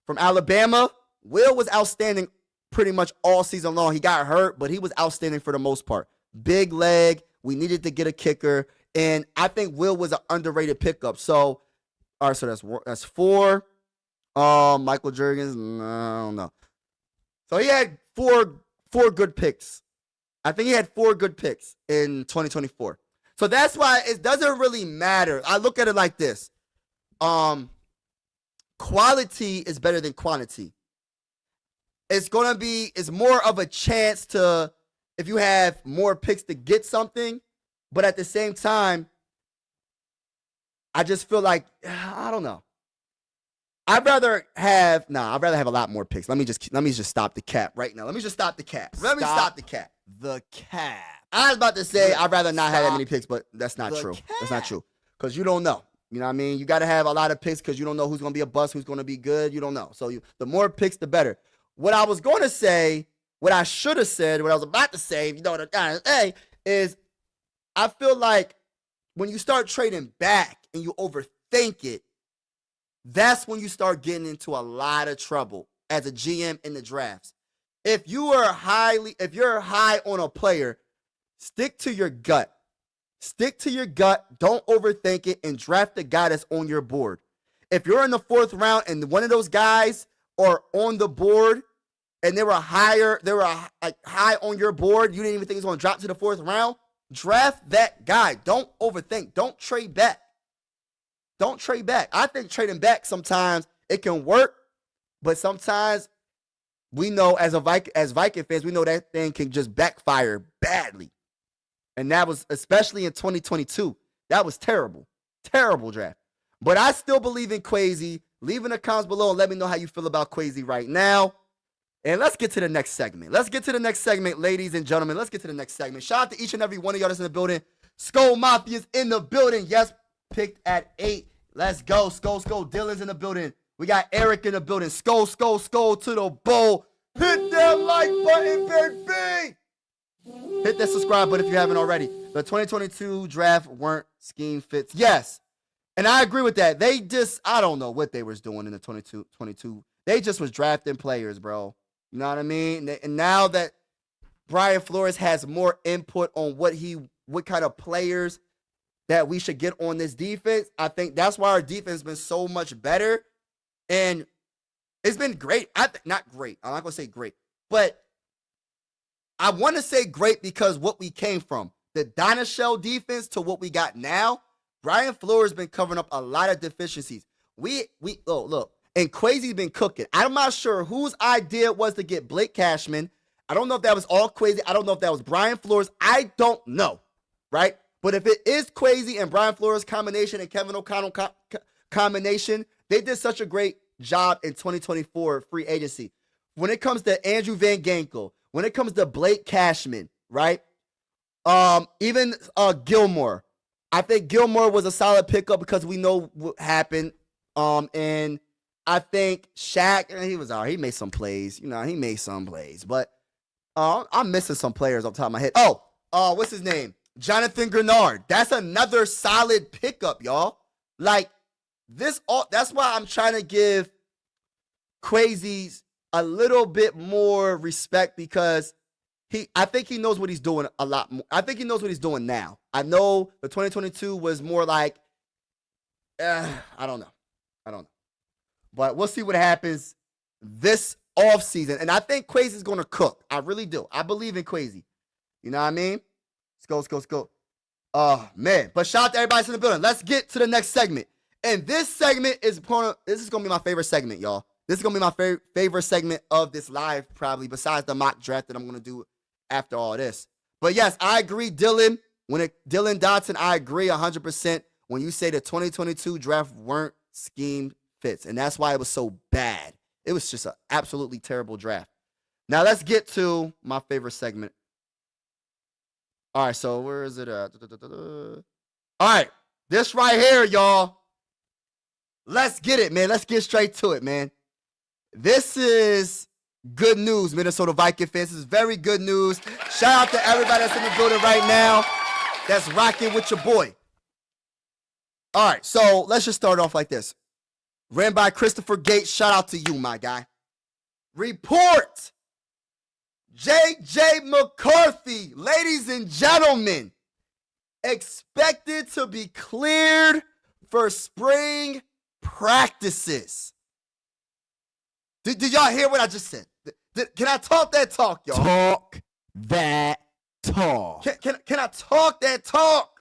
from Alabama. Will was outstanding pretty much all season long. He got hurt, but he was outstanding for the most part. Big leg. We needed to get a kicker. And I think Will was an underrated pickup. So, all right, so that's 4. Michael Jurgens, I don't know. So he had 4 good picks. I think he had 4 good picks in 2024. So that's why it doesn't really matter. I look at it like this. Quality is better than quantity. It's more of a chance to, if you have more picks, to get something. But at the same time, I just feel like, I don't know. I'd rather have a lot more picks. Let me just stop the cap right now. Let me just stop the cap. The cap. I was about to say I'd rather not have that many picks, but that's not true. That's not true. Because you don't know. You know what I mean? You got to have a lot of picks because you don't know who's going to be a bust, who's going to be good. You don't know. So the more picks, the better. What I was going to say, what I should have said, what I was about to say, you know what I'm trying to say, is I feel like when you start trading back and you overthink it, that's when you start getting into a lot of trouble as a GM in the drafts. If you're high on a player, stick to your gut. Stick to your gut. Don't overthink it and draft the guy that's on your board. If you're in the 4th round and one of those guys are on the board and they were high on your board, you didn't even think it was going to drop to the 4th round, draft that guy. Don't overthink. Don't trade back. Don't trade back. I think trading back sometimes it can work, but sometimes we know as Viking fans, we know that thing can just backfire badly. And that was, especially in 2022, that was terrible. Terrible draft. But I still believe in Quasi. Leave in the comments below and let me know how you feel about Quasi right now. And let's get to the next segment. Ladies and gentlemen. Let's get to the next segment. Shout out to each and every one of y'all that's in the building. Skull Mafia's in the building. Yes, picked at 8. Let's go. Skull. Dylan's in the building. We got Eric in the building. Skull to the bowl. Hit that like button, baby. Hit that subscribe button if you haven't already. The 2022 draft weren't scheme fits. Yes. And I agree with that. I don't know what they was doing in the 22. They just was drafting players, bro. You know what I mean? And now that Brian Flores has more input on what kind of players that we should get on this defense, I think that's why our defense has been so much better. And it's been great. Not great. I'm not going to say great. But I want to say great because what we came from, the Dinoshell defense to what we got now, Brian Flores has been covering up a lot of deficiencies. Look, and Quasi's been cooking. I'm not sure whose idea it was to get Blake Cashman. I don't know if that was all Quasi. I don't know if that was Brian Flores. I don't know, right? But if it is Quasi and Brian Flores combination and Kevin O'Connell combination, they did such a great job in 2024 free agency. When it comes to Andrew Van Ginkel, when it comes to Blake Cashman, right? Even Gilmore. I think Gilmore was a solid pickup because we know what happened. And I think Shaq, he was all right. He made some plays. But I'm missing some players off the top of my head. What's his name? Jonathan Grenard. That's another solid pickup, y'all. Like, that's why I'm trying to give Quasi's a little bit more respect because I think he knows what he's doing a lot more. I think he knows what he's doing now. I know the 2022 was more like, I don't know. But we'll see what happens this offseason. And I think Quasi's going to cook. I really do. I believe in Quasi. You know what I mean? Let's go. Oh, man. But shout out to everybody in the building. Let's get to the next segment. And this segment is going to be my favorite segment, y'all. This is going to be my favorite segment of this live, probably, besides the mock draft that I'm going to do after all this. But yes, I agree, Dylan. Dylan Dotson, I agree 100% when you say the 2022 draft weren't scheme fits. And that's why it was so bad. It was just an absolutely terrible draft. Now let's get to my favorite segment. All right, so where is it at? All right, this right here, y'all. Let's get it, man. Let's get straight to it, man. This is good news, Minnesota Viking fans. This is very good news. Shout out to everybody that's in the building right now that's rocking with your boy. All right, so let's just start off like this. Ran by Christopher Gates. Shout out to you, my guy. Report. J.J. McCarthy, ladies and gentlemen, expected to be cleared for spring practices. Did y'all hear what I just said? Can I talk that talk, y'all? Talk that talk. Can I talk that talk?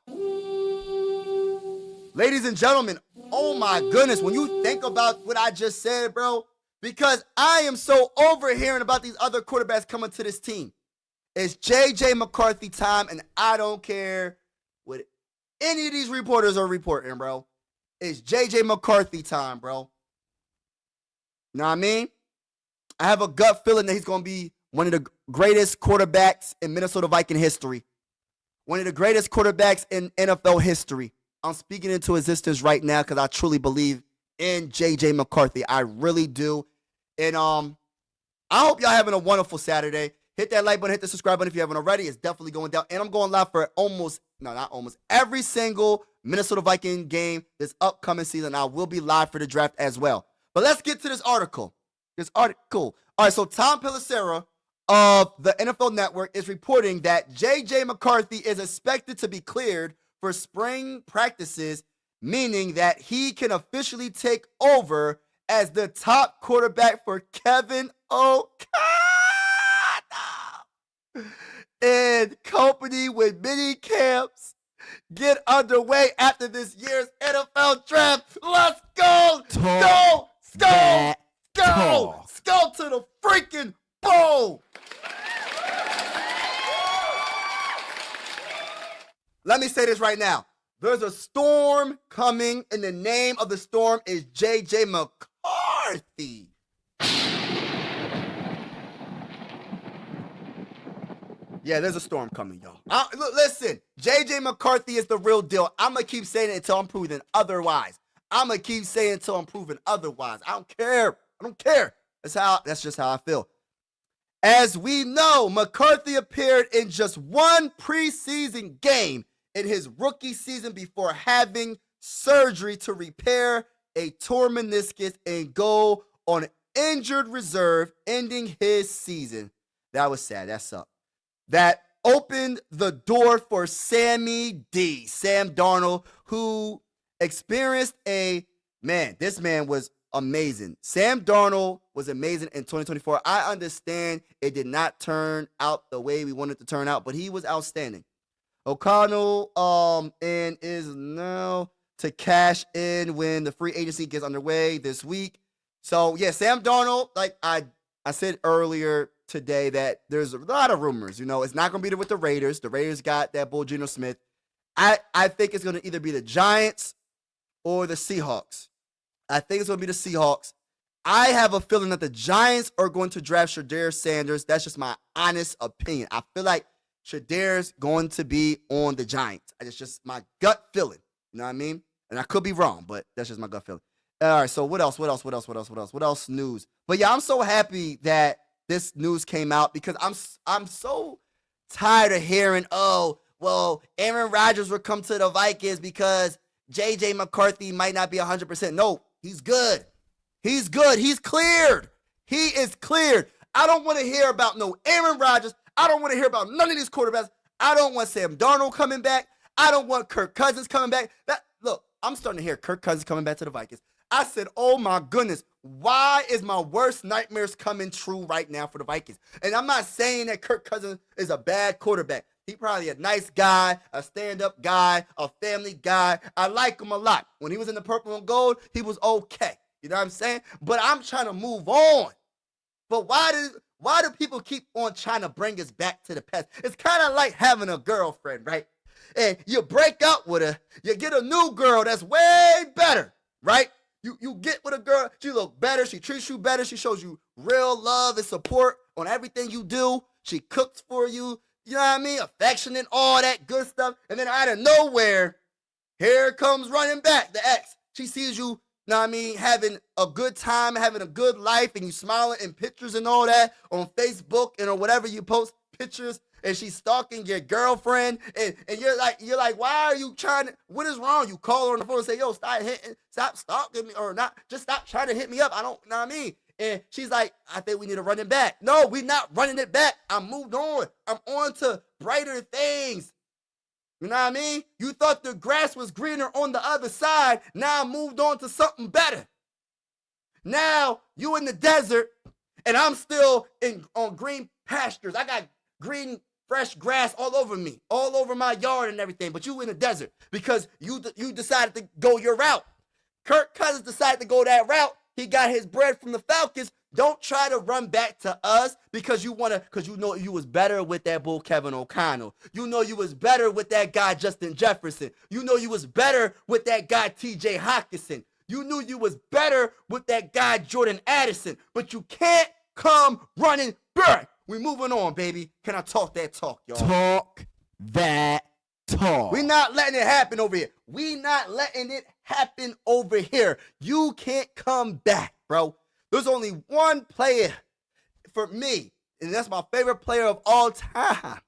Ladies and gentlemen, oh my goodness, when you think about what I just said, bro, because I am so over hearing about these other quarterbacks coming to this team. It's J.J. McCarthy time, and I don't care what any of these reporters are reporting, bro. It's J.J. McCarthy time, bro. You know what I mean? I have a gut feeling that he's going to be one of the greatest quarterbacks in Minnesota Viking history. One of the greatest quarterbacks in NFL history. I'm speaking into existence right now because I truly believe in J.J. McCarthy. I really do. And I hope y'all having a wonderful Saturday. Hit that like button, hit the subscribe button if you haven't already. It's definitely going down. And I'm going live for every single Minnesota Viking game this upcoming season. I will be live for the draft as well. But let's get to this article. All right, so Tom Pelissero of the NFL Network is reporting that J.J. McCarthy is expected to be cleared for spring practices, meaning that he can officially take over as the top quarterback for Kevin O'Connell and company when mini camps get underway after this year's NFL draft. Let's go! Go to the freaking bowl! Let me say this right now. There's a storm coming, and the name of the storm is J.J. McCarthy. Yeah, there's a storm coming, y'all. Look, listen, J.J. McCarthy is the real deal. I'm going to keep saying it until I'm proven otherwise. I don't care. That's just how I feel. As we know, McCarthy appeared in just one preseason game in his rookie season before having surgery to repair a torn meniscus and go on injured reserve, ending his season. That was sad. That sucked. That opened the door for Sam Darnold, who experienced this man was amazing. Sam Darnold was amazing in 2024. I understand it did not turn out the way we wanted it to turn out, but he was outstanding. O'Connell and is now to cash in when the free agency gets underway this week. So, yeah, Sam Darnold, like I said earlier today, that there's a lot of rumors. You know, it's not going to be with the Raiders. The Raiders got that bull Geno Smith. I think it's going to either be the Giants or the Seahawks. I think it's going to be the Seahawks. I have a feeling that the Giants are going to draft Shedeur Sanders. That's just my honest opinion. I feel like Shedur's going to be on the Giants. It's just my gut feeling. You know what I mean? And I could be wrong, but that's just my gut feeling. All right, so what else news? But yeah, I'm so happy that this news came out because I'm so tired of hearing, oh, well, Aaron Rodgers will come to the Vikings because J.J. McCarthy might not be 100%. No, he's good. He's cleared. He is cleared. I don't want to hear about no Aaron Rodgers. I don't want to hear about none of these quarterbacks. I don't want Sam Darnold coming back. I don't want Kirk Cousins coming back. Look, I'm starting to hear Kirk Cousins coming back to the Vikings. I said, oh my goodness, why is my worst nightmares coming true right now for the Vikings? And I'm not saying that Kirk Cousins is a bad quarterback. He's probably a nice guy, a stand-up guy, a family guy. I like him a lot. When he was in the purple and gold, he was okay. You know what I'm saying? But I'm trying to move on. But why do people keep on trying to bring us back to the past? It's kind of like having a girlfriend, right? And you break up with her, you get a new girl that's way better, right? You get with a girl, she look better, she treats you better, she shows you real love and support on everything you do. She cooks for you, you know what I mean? Affectionate, all that good stuff. And then out of nowhere, here comes running back, the ex. She sees you, know what I mean, having a good time, having a good life, and you smiling in pictures and all that on Facebook and or whatever you post pictures, and she's stalking your girlfriend, and you're like, why are you trying to, what is wrong? You call her on the phone and say, yo, stop stalking me, or not, just stop trying to hit me up. I don't, know what I mean? And she's like, I think we need to run it back. No, we're not running it back. I moved on. I'm on to brighter things. You know what I mean? You thought the grass was greener on the other side. Now I moved on to something better. Now you in the desert, and I'm still on green pastures. I got green fresh grass all over me, all over my yard and everything, but you in the desert because you decided to go your route. Kirk Cousins decided to go that route. He got his bread from the Falcons. Don't try to run back to us because you know you was better with that bull Kevin O'Connell. You know you was better with that guy Justin Jefferson. You know you was better with that guy TJ Hockenson. You knew you was better with that guy Jordan Addison, but you can't come running back. We moving on, baby. Can I talk that talk, y'all? Talk that talk. We not letting it happen over here. We not letting it happen over here. You can't come back, bro. There's only one player for me, and that's my favorite player of all time.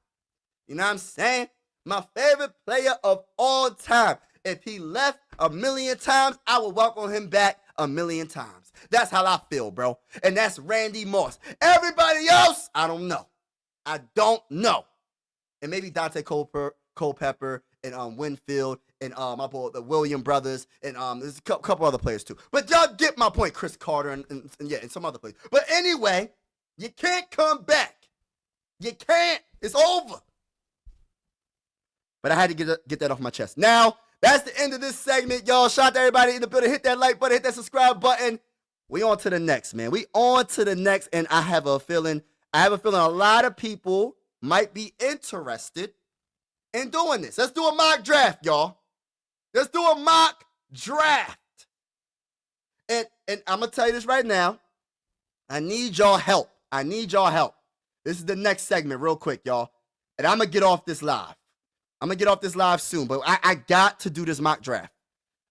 You know what I'm saying? My favorite player of all time. If he left a million times, I would welcome him back a million times. That's how I feel, bro. And that's Randy Moss. Everybody else, I don't know. I don't know. And maybe Dante Culpepper and Winfield and my boy, the Williams brothers, and there's a couple other players too. But y'all get my point, Chris Carter and some other players. But anyway, you can't come back. You can't. It's over. But I had to get that off my chest. Now, that's the end of this segment, y'all. Shout out to everybody in the building. Hit that like button, hit that subscribe button. We on to the next, man. We on to the next, and I have a feeling a lot of people might be interested in doing this. Let's do a mock draft, y'all. Let's do a mock draft. And I'm going to tell you this right now. I need y'all help. This is the next segment real quick, y'all. And I'm going to get off this live. Soon, but I got to do this mock draft.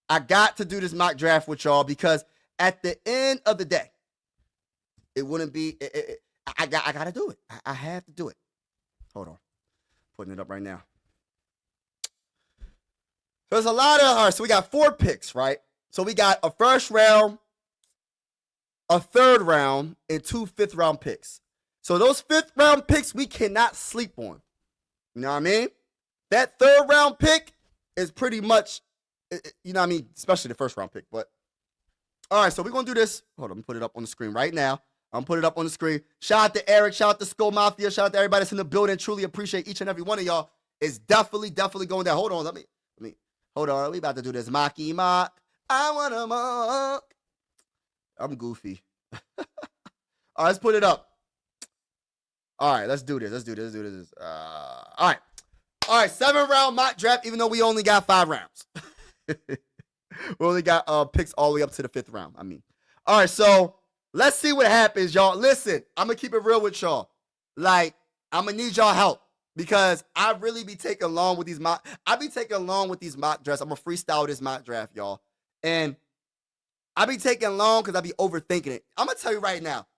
I got to do this mock draft with y'all because at the end of the day, it wouldn't be, I got to do it. I have to do it. Hold on. Putting it up right now. There's a lot of, all right, so we got 4 picks, right? So we got a first round, a third round, and 2 fifth-round picks. So those fifth-round picks we cannot sleep on. You know what I mean? That third-round pick is pretty much, you know what I mean? Especially the first-round pick. But, all right, so we're going to do this. Hold on, let me put it up on the screen right now. I'm putting it up on the screen. Shout out to Eric. Shout out to Skull Mafia. Shout out to everybody that's in the building. Truly appreciate each and every one of y'all. It's definitely going down. Hold on, let me. Hold on, we about to do this mocky mock. I want to mock. I'm goofy. All right, let's put it up. All right, let's do this. All right, 7-round mock draft, even though we only got 5 rounds. We only got picks all the way up to the 5th round, I mean. All right, so let's see what happens, y'all. Listen, I'm going to keep it real with y'all. Like, I'm going to need y'all help. Because I really be taking along with these mock drafts. I'm going to freestyle this mock draft, y'all. And I be taking long because I be overthinking it. I'm going to tell you right now,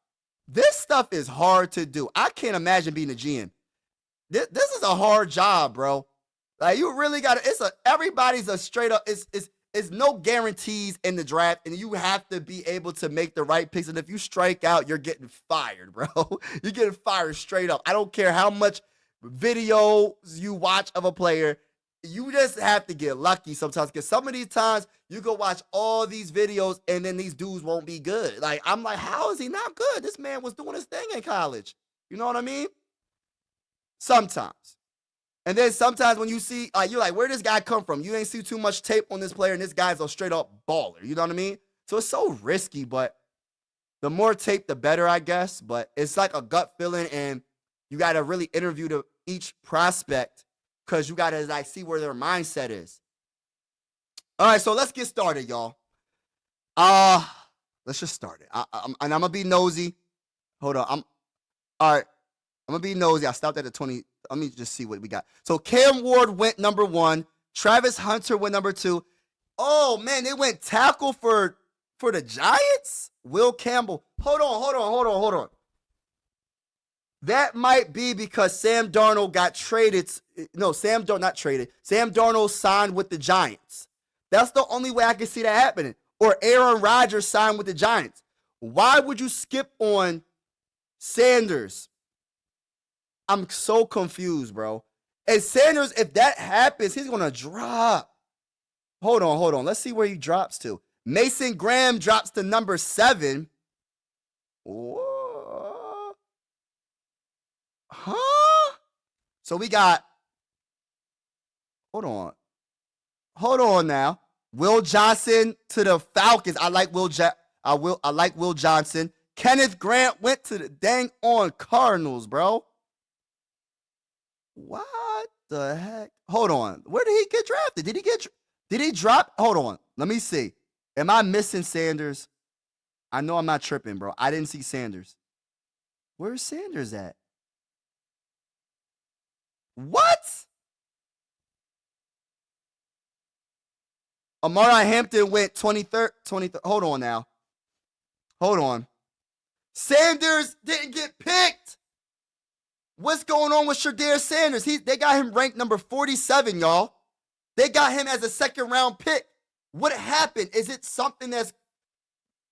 this stuff is hard to do. I can't imagine being a GM. This is a hard job, bro. Like, you really got to, everybody's a straight up, it's no guarantees in the draft, and you have to be able to make the right picks. And if you strike out, you're getting fired, bro. You're getting fired straight up. I don't care how much videos you watch of a player, you just have to get lucky sometimes, because some of these times you go watch all these videos and then these dudes won't be good. Like, I'm like, how is he not good? This man was doing his thing in college. You know what I mean? Sometimes. And then sometimes when you see, you're like, where this guy come from? You ain't see too much tape on this player, and this guy's a straight up baller. You know what I mean? So it's so risky, but the more tape, the better, I guess. But it's like a gut feeling, and you got to really interview each prospect because you got to like see where their mindset is. All right, so let's get started, y'all. Let's just start it. And I'm going to be nosy. Hold on. All right. I'm going to be nosy. I stopped at the 20. Let me just see what we got. So Cam Ward went number 1. Travis Hunter went number 2. Oh, man, they went tackle for the Giants? Will Campbell. Hold on. That might be because Sam Darnold got traded. No, not traded. Sam Darnold signed with the Giants. That's the only way I can see that happening. Or Aaron Rodgers signed with the Giants. Why would you skip on Sanders? I'm so confused, bro. And Sanders, if that happens, he's going to drop. Hold on. Let's see where he drops to. Mason Graham drops to number 7. Whoa. Huh? So we got, hold on now. Will Johnson to the Falcons. I like Will Johnson. Kenneth Grant went to the dang on Cardinals, bro. What the heck? Hold on. Where did he get drafted? Did he drop? Hold on. Let me see. Am I missing Sanders? I know I'm not tripping, bro. I didn't see Sanders. Where's Sanders at? What? Amari Hampton went 23rd. Hold on now. Hold on. Sanders didn't get picked. What's going on with Shedeur Sanders? They got him ranked number 47, y'all. They got him as a second-round pick. What happened? Is it something that's...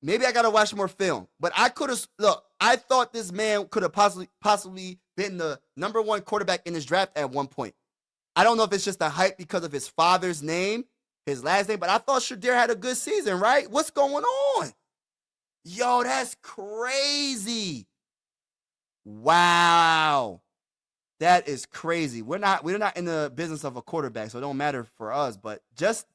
Maybe I got to watch more film. But I thought this man could have possibly been the number one quarterback in this draft at one point. I don't know if it's just the hype because of his father's name, his last name, but I thought Shedeur had a good season, right? What's going on? Yo, that's crazy. Wow. That is crazy. We're not in the business of a quarterback, so it don't matter for us, but just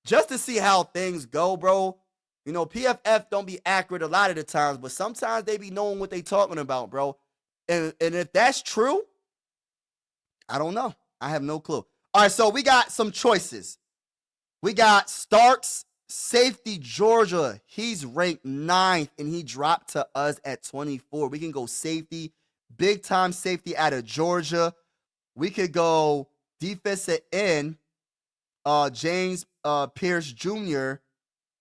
to see how things go, bro. You know, PFF don't be accurate a lot of the times, but sometimes they be knowing what they talking about, bro. And if that's true, I don't know. I have no clue. All right, so we got some choices. We got Starks, safety, Georgia. He's ranked 9th, and he dropped to us at 24. We can go safety, big-time safety out of Georgia. We could go defensive end, James Pierce Jr.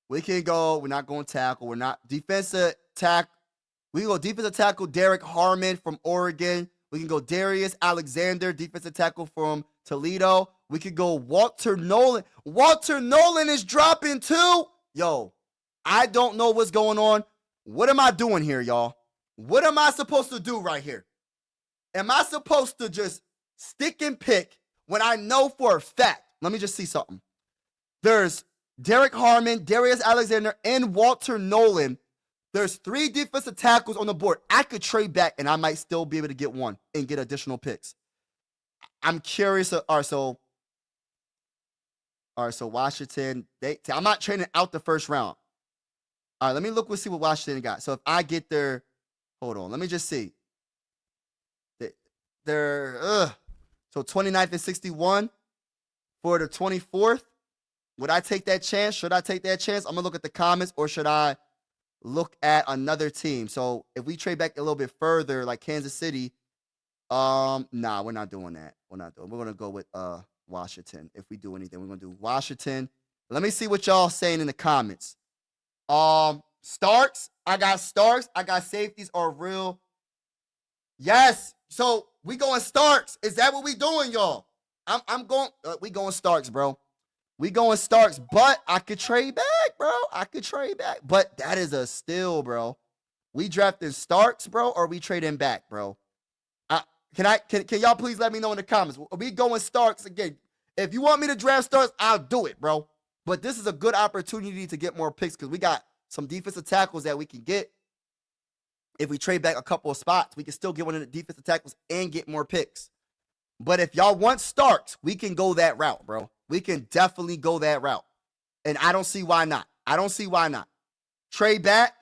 We can go, we're not going tackle. We're not defensive tackle. We can go defensive tackle Derek Harmon from Oregon. We can go Darius Alexander, defensive tackle from Toledo. We could go Walter Nolan. Walter Nolan is dropping too. Yo, I don't know what's going on. What am I doing here, y'all? What am I supposed to do right here? Am I supposed to just stick and pick when I know for a fact? Let me just see something. There's Derek Harmon, Darius Alexander, and Walter Nolan. There's 3 defensive tackles on the board. I could trade back, and I might still be able to get one and get additional picks. I'm curious. All right, so Washington, I'm not trading out the first round. All right, let me look and see what Washington got. So if I get their, hold on, let me just see. So 29th and 61 for the 24th. Would I take that chance? Should I take that chance? I'm going to look at the comments, or should I look at another team? So if we trade back a little bit further, like Kansas City, nah, we're not doing that. We're going to go with Washington. If we do anything, we're going to do Washington. Let me see what y'all saying in the comments. Starks. I got Starks. I got safeties are real. Yes. So we going Starks. Is that what we doing, y'all? I'm going. We going Starks, bro. We going Starks, but I could trade back, bro. I could trade back, but that is a steal, bro. We drafting Starks, bro, or we trading back, bro? Can y'all please let me know in the comments? Are we going Starks again? If you want me to draft Starks, I'll do it, bro. But this is a good opportunity to get more picks because we got some defensive tackles that we can get. If we trade back a couple of spots, we can still get one of the defensive tackles and get more picks. But if y'all want Starks, we can go that route, bro. We can definitely go that route. And I don't see why not. Trade back.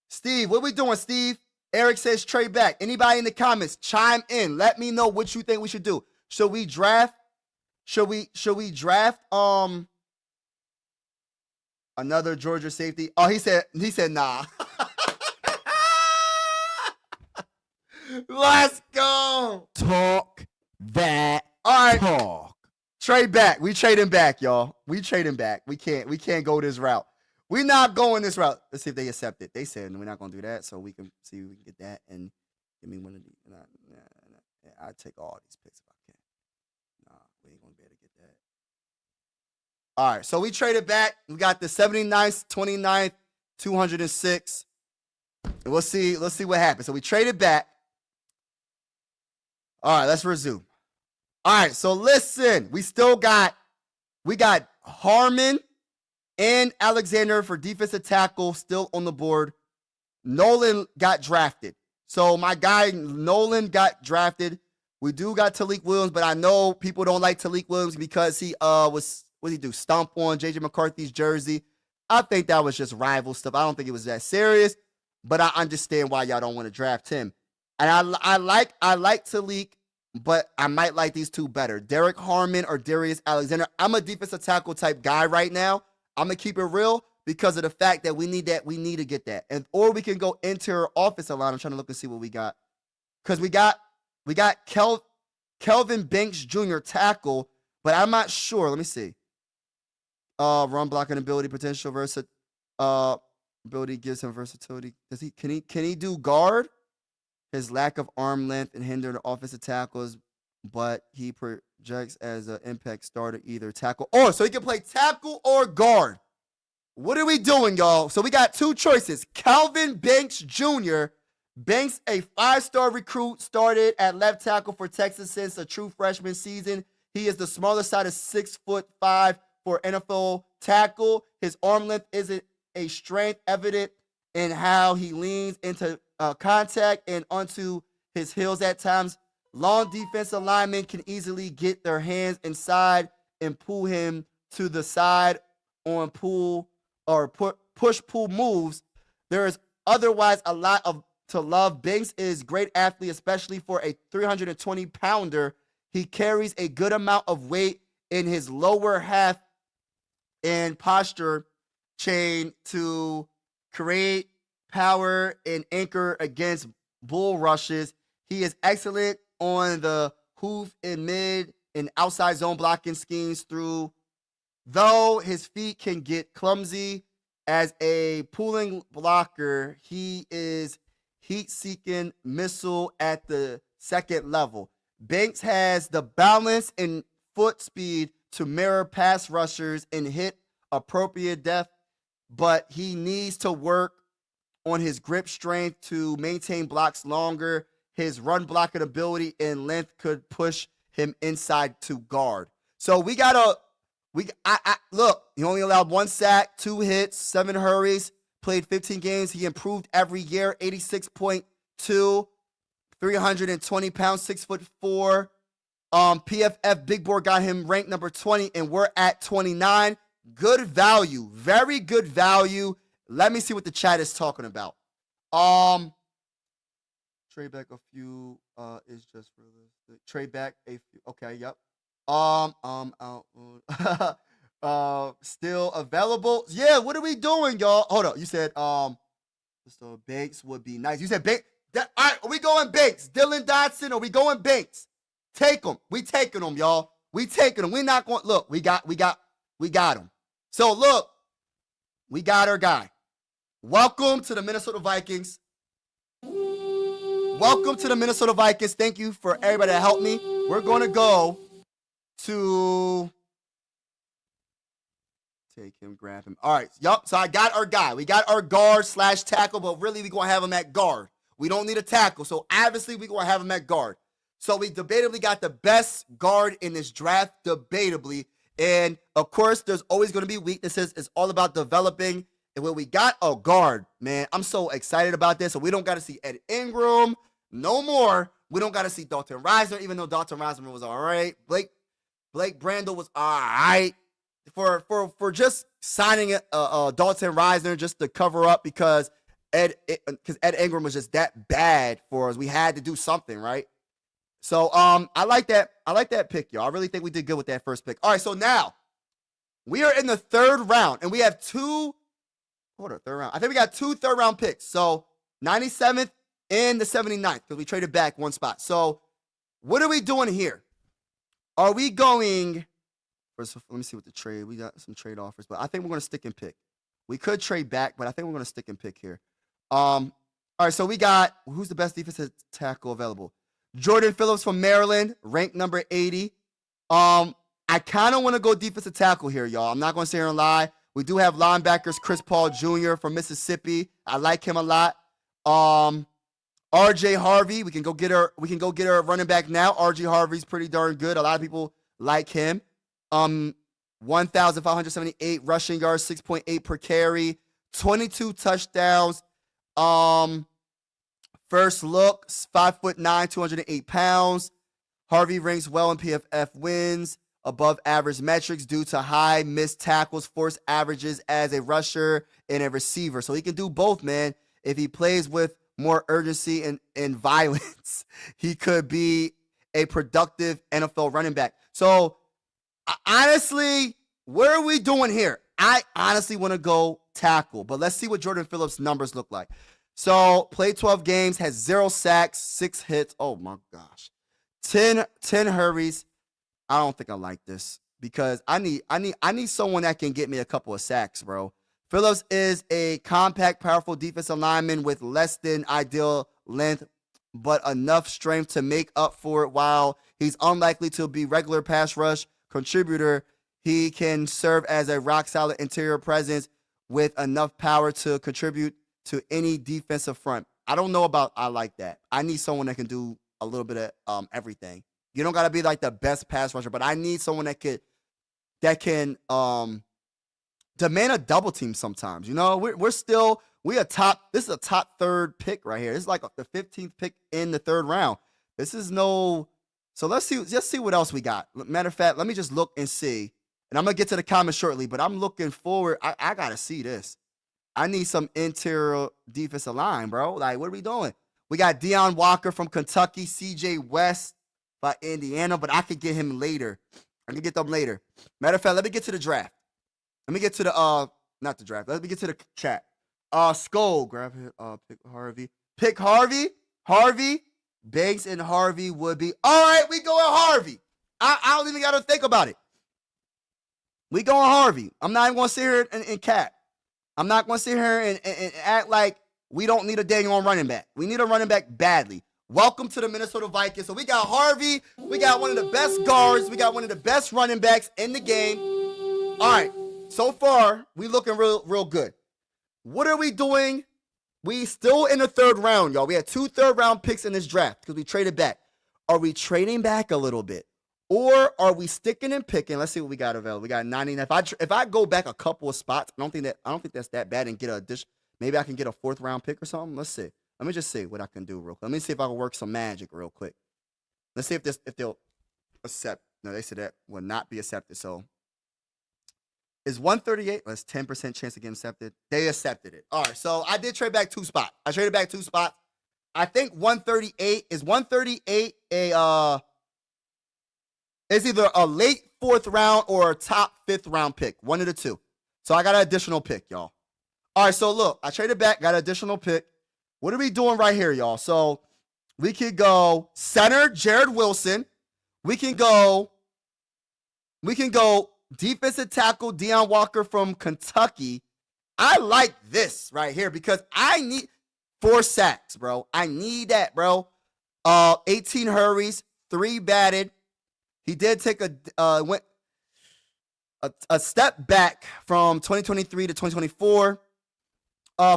Steve, what we doing, Steve? Eric says trade back. Anybody in the comments, chime in. Let me know what you think we should do. Should we draft? Should we draft another Georgia safety? Oh, he said nah. Let's go. Talk that All right. talk. Trade back. We trading back, y'all. We trading back. We can't go this route. We're not going this route. Let's see if they accept it. They said we're not going to do that, so we can see if we can get that and give me one of these. Nah. I take all these picks if I can. Nah, we ain't going to be able to get that. All right, so we traded back. We got the 79th, 29th, 206. And we'll see what happens. So we traded back. All right, let's resume. All right, so listen, we got Harmon and Alexander for defensive tackle still on the board. Nolan got drafted. So my guy Nolan got drafted. We do got Talik Williams, but I know people don't like Talik Williams because he what did he do? Stomp on JJ McCarthy's jersey. I think that was just rival stuff. I don't think it was that serious, but I understand why y'all don't want to draft him. And I like Talik, but I might like these two better. Derek Harmon or Darius Alexander. I'm a defensive tackle type guy right now. I'm gonna keep it real because of the fact that we need to get that. And or we can go interior offensive line. I'm trying to look and see what we got. Because we got Kelvin Banks Jr. tackle, but I'm not sure. Let me see. Run blocking ability, potential ability gives him versatility. Can he do guard? His lack of arm length and hinder the offensive tackles, but he projects as an impact starter, either tackle or so he can play tackle or guard. What are we doing, y'all? So we got two choices. Calvin Banks Jr. Banks, a 5-star recruit, started at left tackle for Texas since a true freshman season. He is the smaller side of 6'5" for NFL tackle. His arm length isn't a strength evident in how he leans into contact and onto his heels at times. Long defensive linemen can easily get their hands inside and pull him to the side on pull or push-pull moves. There is otherwise a lot to love. Banks is a great athlete, especially for a 320-pounder. He carries a good amount of weight in his lower half and posture chain to create power and anchor against bull rushes. He is excellent on the hoof in mid and outside zone blocking schemes though his feet can get clumsy as a pulling blocker. He is heat-seeking missile at the second level. Banks has the balance and foot speed to mirror pass rushers and hit appropriate depth, but he needs to work on his grip strength to maintain blocks longer. His run blocking ability and length could push him inside to guard. So look, he only allowed 1 sack, 2 hits, 7 hurries, played 15 games. He improved every year, 86.2, 320 pounds, 6'4". PFF Big Board got him ranked number 20, and we're at 29. Good value, very good value. Let me see what the chat is talking about. Trade back a few is just realistic. Trade back a few. Okay, yep. Still available. Yeah, what are we doing, y'all? Hold up. You said so Banks would be nice. You said Banks. All right, are we going Banks? Dylan Dotson, are we going Banks? Take him. We taking them, y'all. We taking them. We not going. Look, we got him. So look, we got our guy. Welcome to the Minnesota Vikings. Welcome to the Minnesota Vikings. Thank you for everybody that helped me. We're going to go to take him, grab him. All right. Yup. So I got our guy. We got our guard / tackle, but really we're going to have him at guard. We don't need a tackle. So obviously we're going to have him at guard. So we debatably got the best guard in this draft, debatably. And of course, there's always going to be weaknesses. It's all about developing. And when we got a guard, man, I'm so excited about this. So we don't got to see Ed Ingram no more. We don't got to see Dalton Risner, even though Dalton Risner was all right. Blake Brandel was all right for just signing Dalton Risner just to cover up because Ed Ingram was just that bad for us. We had to do something, right? So I like that. I like that pick, y'all. I really think we did good with that first pick. All right, so now we are in the 3rd round, and we have third round. I think we got 2 third-round picks. So 97th and the 79th because we traded back 1 spot. So what are we doing here? Are we going? First, let me see what the trade. We got some trade offers, but I think we're going to stick and pick. We could trade back, but I think we're going to stick and pick here. All right, so we got who's the best defensive tackle available? Jordan Phillips from Maryland, ranked number 80. I kind of want to go defensive tackle here, y'all. I'm not going to sit here and lie. We do have linebackers Chris Paul Jr. from Mississippi. I like him a lot. RJ Harvey, we can go get her running back now. RJ Harvey's pretty darn good. A lot of people like him. 1,578 rushing yards, 6.8 per carry, 22 touchdowns. First look, 5'9", 208 pounds. Harvey ranks well in PFF wins, above average metrics due to high missed tackles, forced averages as a rusher and a receiver. So he can do both, man. If he plays with more urgency and violence, he could be a productive NFL running back. So honestly, what are we doing here? I honestly want to go tackle, but let's see what Jordan Phillips' numbers look like. So played 12 games, has 0 sacks, 6 hits. Oh my gosh. 10 hurries. I don't think I like this because I need someone that can get me a couple of sacks, bro. Phillips is a compact, powerful defensive lineman with less than ideal length, but enough strength to make up for it. While he's unlikely to be regular pass rush contributor, he can serve as a rock-solid interior presence with enough power to contribute to any defensive front. I don't know about I like that. I need someone that can do a little bit of everything. You don't got to be like the best pass rusher, but I need someone that can demand a double team sometimes. You know, we a top. This is a top 3rd pick right here. This is like the 15th pick in the 3rd round. This is no. So let's see what else we got. Matter of fact, let me just look and see. And I'm gonna get to the comments shortly, but I'm looking forward. I gotta see this. I need some interior defensive line, bro. Like, what are we doing? We got Deion Walker from Kentucky, CJ West by Indiana, but I could get him later. I can get them later. Matter of fact, let me get to the draft. Let me get to the not the draft. Let me get to the chat. Skull, grab it. Pick Harvey. Pick Harvey. Harvey. Banks and Harvey would be all right. We going Harvey. I don't even got to think about it. We going Harvey. I'm not even going to sit here and cap. I'm not going to sit here and act like we don't need a dang on running back. We need a running back badly. Welcome to the Minnesota Vikings. So we got Harvey. We got one of the best guards. We got one of the best running backs in the game. All right. So far, we looking real good. What are we doing? We still in the 3rd round, y'all. We had 2 third-round picks in this draft because we traded back. Are we trading back a little bit? Or are we sticking and picking? Let's see what we got available. We got 99. If I go back a couple of spots, I don't think that's that bad and get a dish. Maybe I can get a 4th round pick or something. Let's see. Let me just see what I can do real quick. Let me see if I can work some magic real quick. Let's see if they'll accept. No, they said that will not be accepted. So is 138? That's 10% chance to get accepted. They accepted it. All right. So I did trade back 2 spots. I traded back 2 spots. I think 138 is 138 is either a late 4th round or a top 5th round pick. One of the two. So I got an additional pick, y'all. All right, so look, I traded back, got an additional pick. What are we doing right here, y'all? So we could go center, Jared Wilson. We can go defensive tackle, Deion Walker from Kentucky. I like this right here because I need 4 sacks, bro. I need that, bro. 18 hurries, 3 batted. He did take a step back from 2023 to 2024.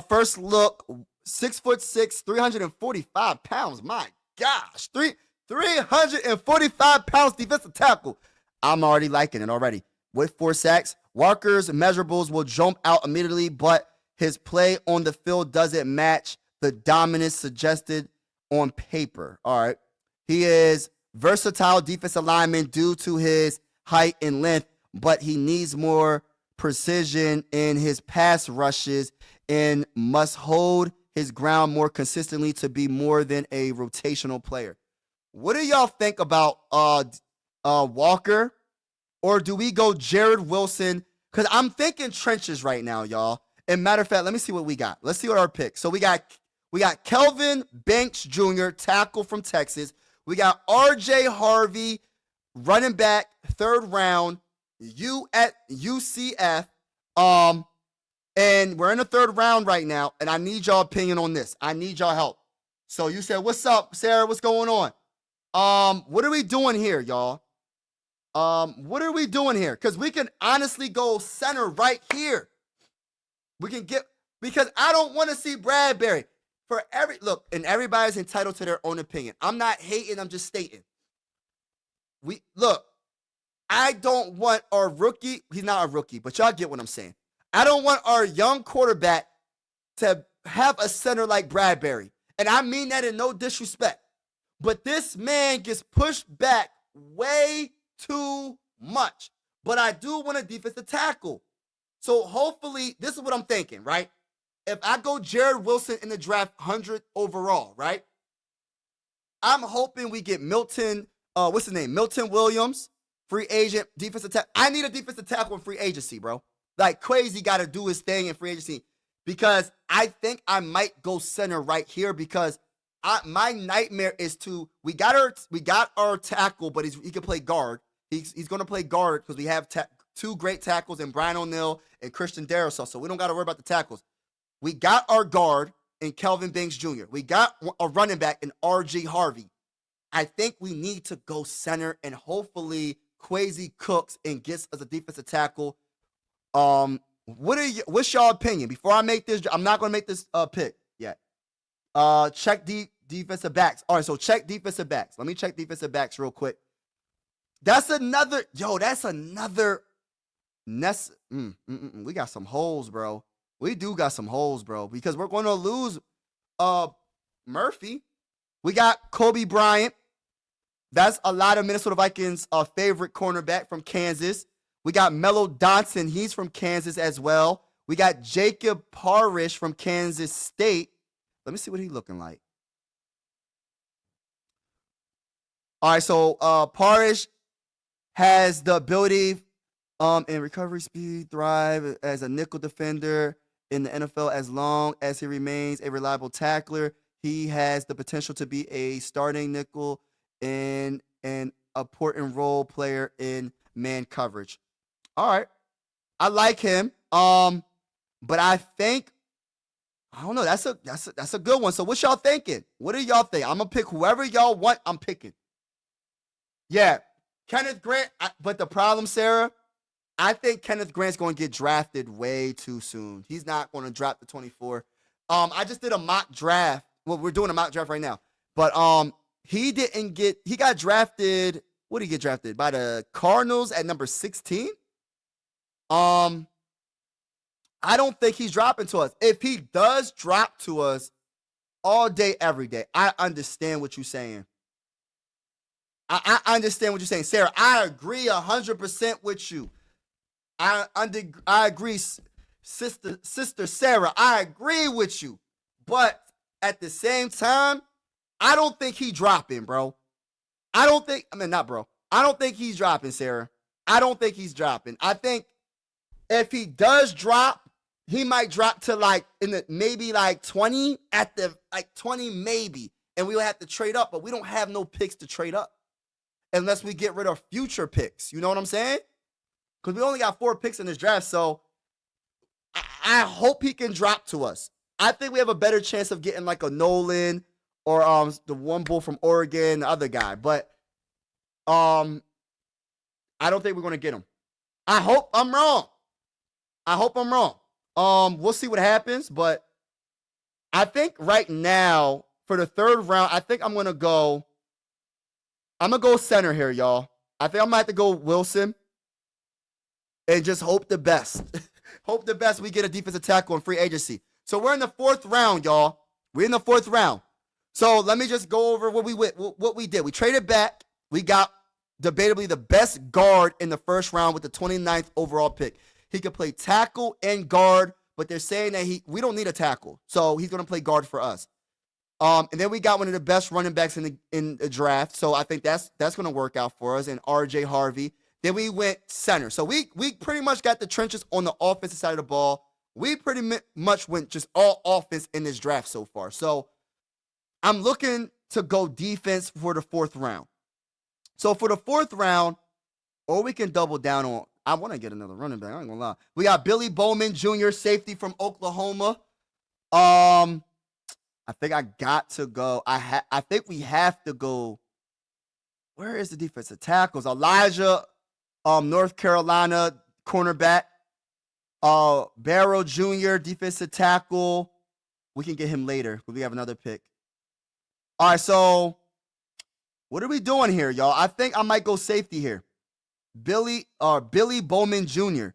First look, 6'6", 345 pounds. My gosh, 345 pounds defensive tackle. I'm already liking it already. With 4 sacks, Walker's measurables will jump out immediately, but his play on the field doesn't match the dominance suggested on paper. All right. He is versatile defensive lineman due to his height and length, but he needs more precision in his pass rushes and must hold his ground more consistently to be more than a rotational player. What do y'all think about Walker? Or do we go Jared Wilson? Because I'm thinking trenches right now, y'all. And matter of fact, let me see what we got. Let's see what our picks. So we got Kelvin Banks Jr., tackle from Texas. We got R.J. Harvey, running back, 3rd round, at UCF. And we're in the 3rd round right now, and I need y'all opinion on this. I need y'all help. So you said, what's up, Sarah? What's going on? What are we doing here, y'all? What are we doing here? Because we can honestly go center right here. We can get, because I don't want to see Bradbury. Look, and everybody's entitled to their own opinion. I'm not hating, I'm just stating. I don't want our rookie, he's not a rookie, but y'all get what I'm saying. I don't want our young quarterback to have a center like Bradbury. And I mean that in no disrespect. But this man gets pushed back way too much. But I do want a defensive tackle. So hopefully, this is what I'm thinking, right? If I go Jared Wilson in the draft 100 overall, right? I'm hoping we get Milton, what's his name? Milton Williams, free agent, defensive tackle. I need a defensive tackle in free agency, bro. Like, crazy got to do his thing in free agency because I think I might go center right here because my nightmare is we got our tackle, but he can play guard. He's going to play guard because we have two great tackles in Brian O'Neill and Christian Darrisaw, so we don't got to worry about the tackles. We got our guard in Kelvin Banks Jr. We got a running back in R.J. Harvey. I think we need to go center and hopefully Kwesi cooks and gets us a defensive tackle. What's y'all opinion? Before I make this, I'm not going to make this pick yet. Check defensive backs. All right, so check defensive backs. Let me check defensive backs real quick. That's another. We got some holes, bro. We do got some holes, bro, because we're going to lose Murphy. We got Kobe Bryant. That's a lot of Minnesota Vikings' favorite cornerback from Kansas. We got Mello Dotson. He's from Kansas as well. We got Jacob Parrish from Kansas State. Let me see what he's looking like. All right, so Parrish has the ability in recovery speed, thrive as a nickel defender in the NFL as long as he remains a reliable tackler. He has the potential to be a starting nickel and an important role player in man coverage. All right. I like him. But I think I don't know. That's a good one. So what y'all thinking? What do y'all think? I'm gonna pick whoever y'all want. I'm picking. Yeah, Kenneth Grant. But the problem, Sarah, I think Kenneth Grant's going to get drafted way too soon. He's not going to drop the 24. I just did a mock draft. Well, we're doing a mock draft right now. But he got drafted. What did he get drafted? By the Cardinals at number 16. I don't think he's dropping to us. If he does drop to us all day, every day, I understand what you're saying. I understand what you're saying. Sarah, I agree 100% with you. I agree, sister Sarah. I agree with you. But at the same time, I don't think he's dropping, bro. I don't think he's dropping, Sarah. I don't think he's dropping. I think if he does drop, he might drop to maybe 20 at the 20 maybe. And we'll have to trade up, but we don't have no picks to trade up unless we get rid of future picks. You know what I'm saying? Because we only got 4 picks in this draft, so I hope he can drop to us. I think we have a better chance of getting a Nolan or the one bull from Oregon, the other guy. But I don't think we're going to get him. I hope I'm wrong. We'll see what happens, but I think right now for the 3rd round, I think I'm going to go center here, y'all. I think I'm going to have to go Wilson. And just hope the best. Hope the best we get a defensive tackle in free agency. So we're in the 4th round, y'all. We're in the 4th round. So let me just go over what we did. We traded back. We got debatably the best guard in the 1st round with the 29th overall pick. He could play tackle and guard, but they're saying that we don't need a tackle. So he's going to play guard for us. And then we got one of the best running backs in the draft. So I think that's going to work out for us. And R.J. Harvey. Then we went center. So we pretty much got the trenches on the offensive side of the ball. We pretty much went just all offense in this draft so far. So I'm looking to go defense for the 4th round. So for the 4th round, or we can double down on, I want to get another running back. I ain't going to lie. We got Billy Bowman Jr., safety from Oklahoma. I think I got to go. I think we have to go. Where is the defensive tackles? Elijah, North Carolina cornerback. Barrow Jr., defensive tackle. We can get him later, but we have another pick. All right, so what are we doing here, y'all? I think I might go safety here. Billy Bowman Jr.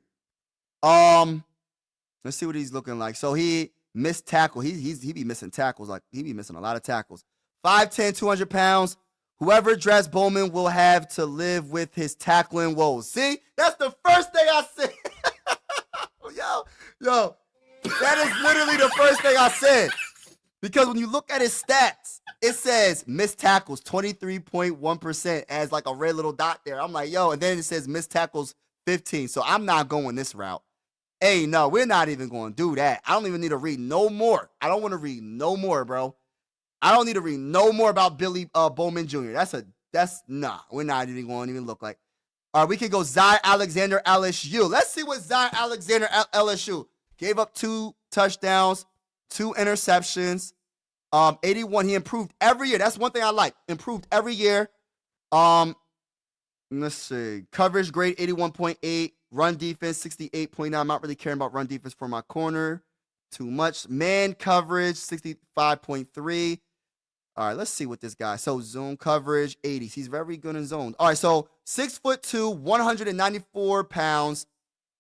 Let's see what he's looking like. So he missed tackle. He be missing tackles. He be missing a lot of tackles. 5'10", 200 pounds. Whoever drafts Bowman will have to live with his tackling woes. See, that's the first thing I said. yo, that is literally the first thing I said. Because when you look at his stats, it says missed tackles 23.1% as like a red little dot there. I'm like, yo, and then it says missed tackles 15. So I'm not going this route. Hey, no, we're not even going to do that. I don't even need to read no more. I don't want to read no more, bro. I don't need to read no more about Billy Bowman Jr. Nah, we're not even going to even look like. All right, we can go Zy Alexander LSU. Let's see what Zy Alexander LSU gave up 2 touchdowns, 2 interceptions. 81. He improved every year. That's one thing I like. Improved every year. Let's see. Coverage grade 81.8. Run defense 68.9. I'm not really caring about run defense for my corner too much. Man coverage 65.3. All right, let's see what this guy. So zone coverage 80s. He's very good in zone. All right, so 6'2", 194 pounds.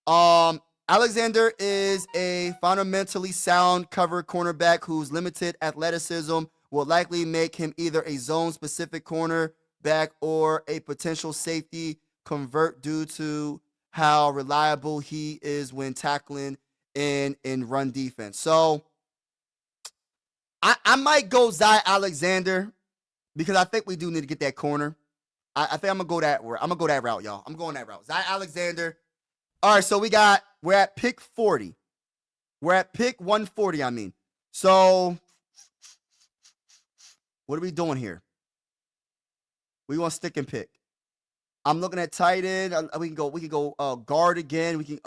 Alexander is a fundamentally sound cover cornerback whose limited athleticism will likely make him either a zone-specific cornerback or a potential safety convert due to how reliable he is when tackling in run defense. So I might go Zy Alexander because I think we do need to get that corner. I think I'm gonna go that route. I'm gonna go that route, y'all. I'm going that route. Zy Alexander. All right, so we're at pick 40. We're at pick 140, I mean. So what are we doing here? We want to stick and pick. I'm looking at tight end. We can go guard again. We can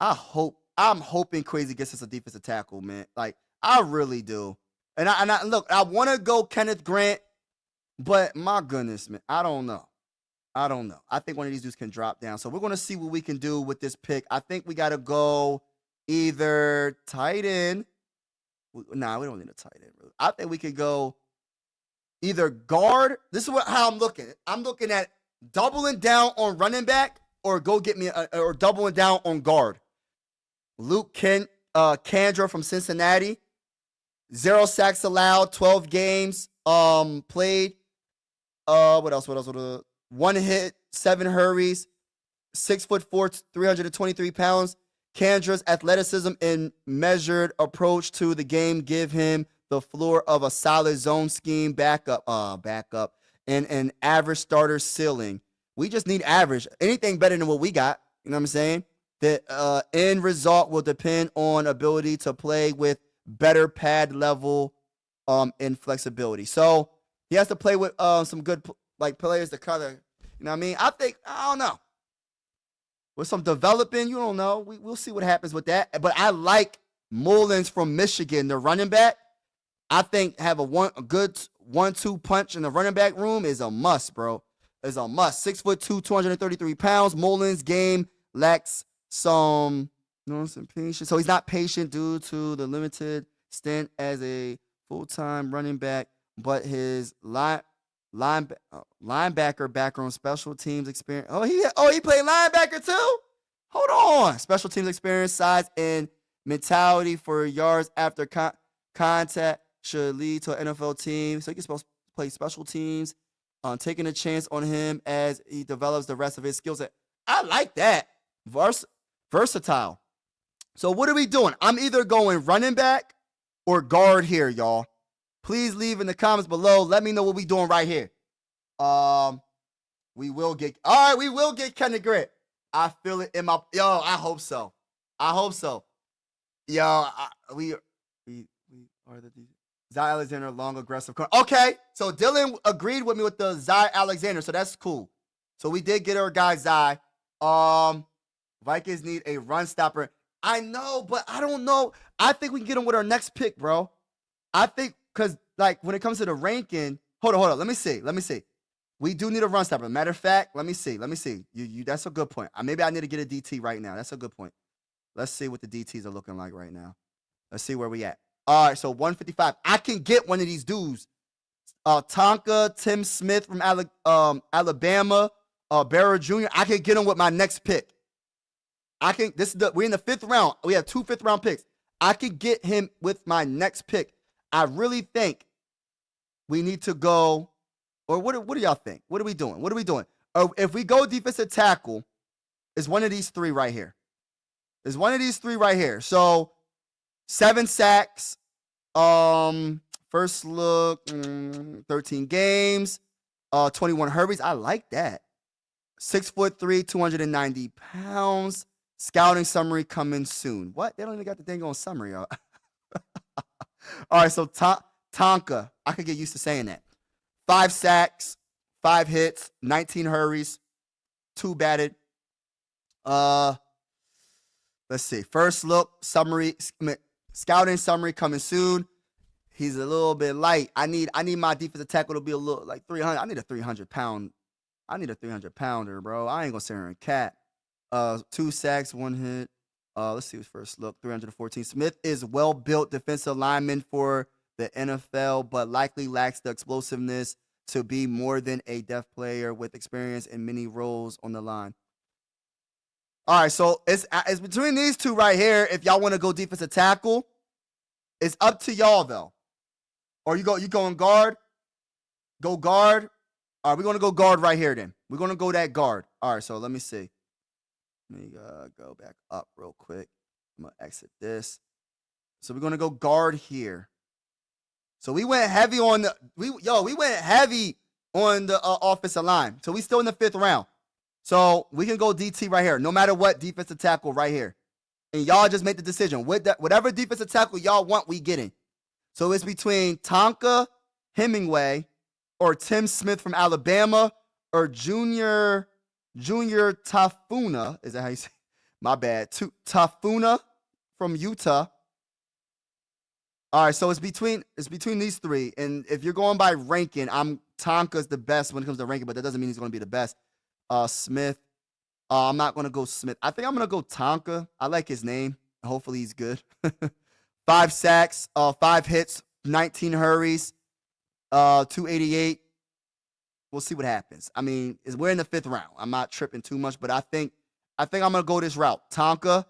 I'm hoping Crazy gets us a defensive tackle, man. Like I really do. And I look, I want to go Kenneth Grant, but my goodness, man, I don't know. I think one of these dudes can drop down. So we're going to see what we can do with this pick. I think we got to go either tight end. Nah, we don't need a tight end. Really. I think we could go either guard. This is how I'm looking. I'm looking at doubling down on running back or go get me or doubling down on guard. Luke Kandra from Cincinnati. 0 sacks allowed, 12 games played. What else? 1 hit, 7 hurries, 6'4", 323 pounds. Kandra's athleticism and measured approach to the game give him the floor of a solid zone scheme backup, and an average starter ceiling. We just need average. Anything better than what we got. You know what I'm saying? The end result will depend on ability to play with better pad level and flexibility. So he has to play with some good players to color. You know what I mean? I don't know. With some developing, you don't know. We'll see what happens with that. But I like Mullins from Michigan, the running back. I think have a good 1-2 punch in the running back room is a must, bro. Is a must. 6'2", 233 pounds. Mullins' game lacks some patience. So he's not patient due to the limited stint as a full-time running back, but his linebacker background, special teams experience. He played linebacker too? Hold on. Special teams experience, size, and mentality for yards after contact should lead to an NFL team. So he can supposed to play special teams. Taking a chance on him as he develops the rest of his skill set. I like that. Versatile. So what are we doing? I'm either going running back or guard here, y'all. Please leave in the comments below. Let me know what we doing right here. We will get Kenneth Grant. I feel it in my I hope so. We are the Zy Alexander, long aggressive corner. Okay, so Dylan agreed with me with the Zy Alexander, so that's cool. So we did get our guy Zy. Vikings need a run stopper. I know, but I don't know. I think we can get him with our next pick, bro. I think because when it comes to the ranking, hold on. Let me see. We do need a run stopper. Matter of fact, let me see. You that's a good point. Maybe I need to get a DT right now. That's a good point. Let's see what the DTs are looking like right now. Let's see where we at. All right, so 155. I can get one of these dudes. Tonka, Tim Smith from Alabama, Barrow Jr. I can get him with my next pick. We're in the 5th round. We have 2 5th-round picks. I could get him with my next pick. I really think we need to go, or what do y'all think? What are we doing? If we go defensive tackle, it's one of these three right here. So 7 sacks. First look, 13 games. 21 hurries. I like that. 6'3", 290 pounds. Scouting summary coming soon. What? They don't even got the thing on summary, y'all. All right, so Tonka. I could get used to saying that. 5 sacks, 5 hits, 19 hurries, 2 batted. Let's see. First look, scouting summary coming soon. He's a little bit light. I need my defensive tackle to be a little like 300. I need a 300-pounder, bro. I ain't gonna sit here and cat. 2 sacks, 1 hit. Let's see his first look. 314. Smith is well-built defensive lineman for the NFL, but likely lacks the explosiveness to be more than a depth player with experience in many roles on the line. All right, so it's between these two right here. If y'all want to go defensive tackle, it's up to y'all though. Or you going guard? Go guard. All right, we're gonna go guard right here then. We're gonna go that guard. All right, so let me see. Let me go back up real quick. I'm gonna exit this. So we're gonna go guard here. So we went heavy on the offensive line. So we still in the 5th round. So we can go DT right here, no matter what, defensive tackle right here. And y'all just make the decision. Whatever defensive tackle y'all want, we getting. So it's between Tonka Hemingway or Tim Smith from Alabama or Junior Tafuna. Is that how you say? My bad. Tafuna from Utah. All right, so it's between these three. And if you're going by ranking, Tonka's the best when it comes to ranking, but that doesn't mean he's going to be the best. Smith. I'm not going to go Smith. I think I'm going to go Tonka. I like his name. Hopefully he's good. 5 sacks, 5 hits, 19 hurries, 288. We'll see what happens. I mean, we're in the 5th round. I'm not tripping too much, but I think I'm going to go this route. Tonka. Let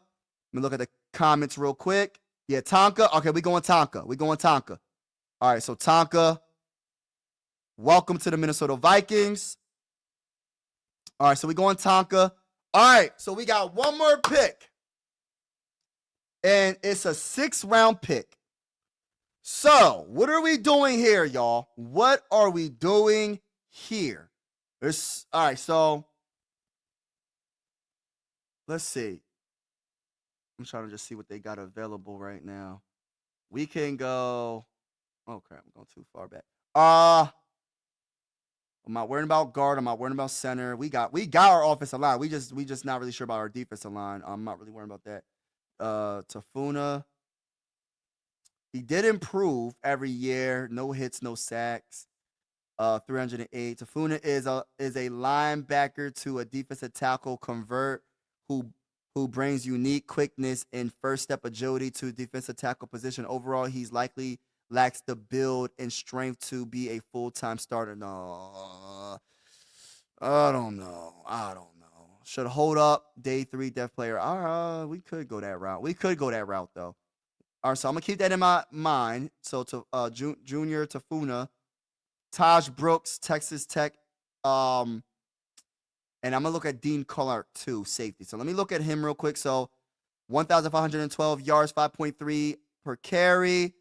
me look at the comments real quick. Yeah, Tonka. Okay, we're going Tonka. All right, so Tonka. Welcome to the Minnesota Vikings. All right, so we're going Tonka. All right, so we got one more pick. And it's a 6th round pick. So, what are we doing here, y'all? What are we doing here? All right, so let's see. I'm trying to just see what they got available right now. We can go. Oh crap, I'm going too far back. I'm not worrying about guard. I'm not worrying about center. We got our offensive line. We just not really sure about our defensive line. I'm not really worrying about that. Tafuna. He did improve every year. No hits, no sacks. 308. Tafuna is a linebacker to a defensive tackle convert who brings unique quickness and first step agility to defensive tackle position. Overall, he's likely lacks the build and strength to be a full-time starter. No, I don't know. Should hold up day 3 depth player. We could go that route. Though. All right, so I'm gonna keep that in my mind. So to Junior Tafuna, Taj Brooks, Texas Tech, and I'm gonna look at Dean Clark too, safety. So let me look at him real quick. So 1,512 yards, 5.3 per carry,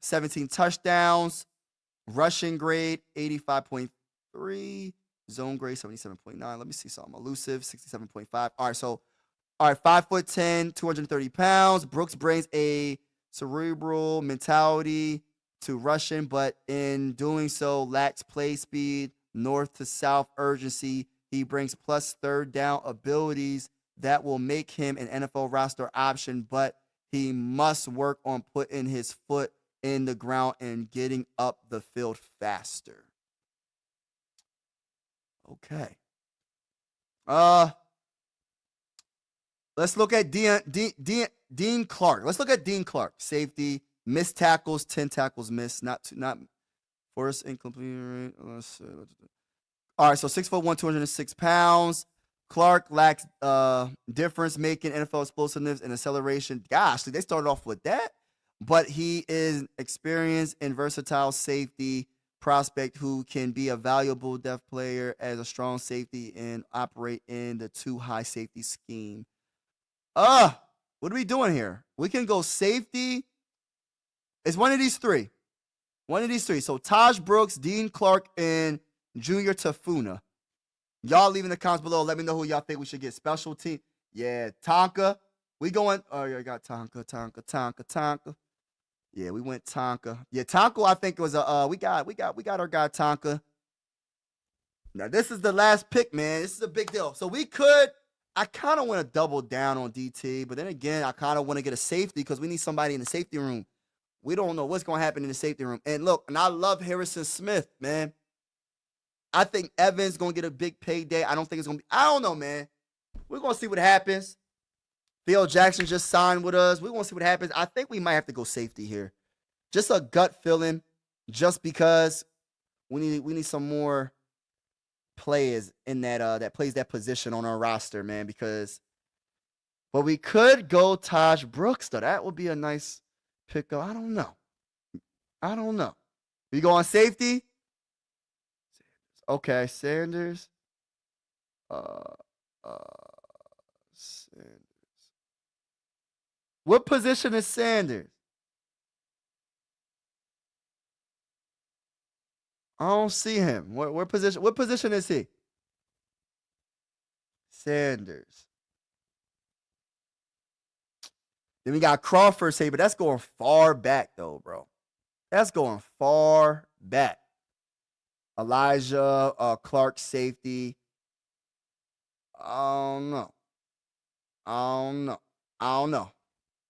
17 touchdowns, rushing grade 85.3, zone grade 77.9. Let me see something. Elusive 67.5. All right, 5'10", 230 pounds. Brooks brings a cerebral mentality to rushing, but in doing so lacks play speed, north to south urgency. He brings plus 3rd down abilities that will make him an NFL roster option, but he must work on putting his foot in the ground and getting up the field faster. Okay. Let's look at Dean Clark. Let's look at Dean Clark. Safety, missed tackles, 10 tackles missed, not forced incomplete. Let's see. All right, so 6'1", 206 pounds. Clark lacks difference-making NFL explosiveness and acceleration. Gosh, they started off with that. But he is experienced and versatile safety prospect who can be a valuable depth player as a strong safety and operate in the 2 high safety scheme. What are we doing here? We can go safety. It's one of these three. One of these three. So Taj Brooks, Dean Clark, and Junior Tafuna. Y'all leave in the comments below. Let me know who y'all think we should get. Special team. Yeah, Tonka. We going. Oh, yeah, I got Tonka. Yeah, we went Tonka. Yeah, Tonka, I think it was a we got our guy Tonka. Now, this is the last pick, man. This is a big deal. So I kind of want to double down on DT, but then again, I kind of want to get a safety because we need somebody in the safety room. We don't know what's going to happen in the safety room. And look, and I love Harrison Smith, man. I think Evans going to get a big payday. I don't think it's going to be, I don't know, man. We're going to see what happens. Theo Jackson just signed with us. We're going to see what happens. I think we might have to go safety here. Just a gut feeling, just because we need some more players in that plays that position on our roster, man, but we could go Taj Brooks, though. That would be a nice pickup. I don't know. We go on safety? Okay, Sanders. Sanders. What position is Sanders? I don't see him. What position is he? Sanders. Then we got Crawford say, but that's going far back, though, bro. That's going far back. Elijah, Clark, safety. I don't know.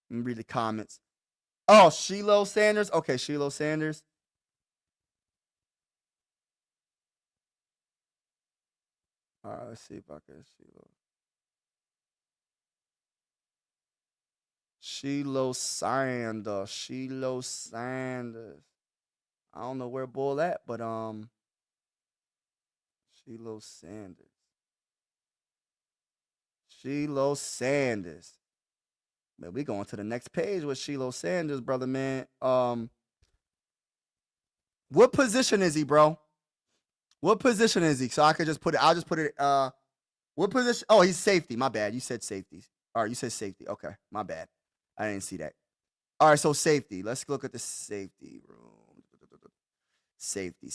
Let me read the comments. Oh, Shiloh Sanders. Okay, Shiloh Sanders. All right, let's see if I can Shiloh Sanders. I don't know where Bull at, but Shiloh Sanders. Man, we going to the next page with Shiloh Sanders, brother, man. What position is he, bro? What position is he? So I could just put it. I'll just put it. What position? Oh, he's safety. My bad. You said safeties. All right, you said safety. Okay, my bad. I didn't see that. All right, so safety. Let's look at the safety room. Safety.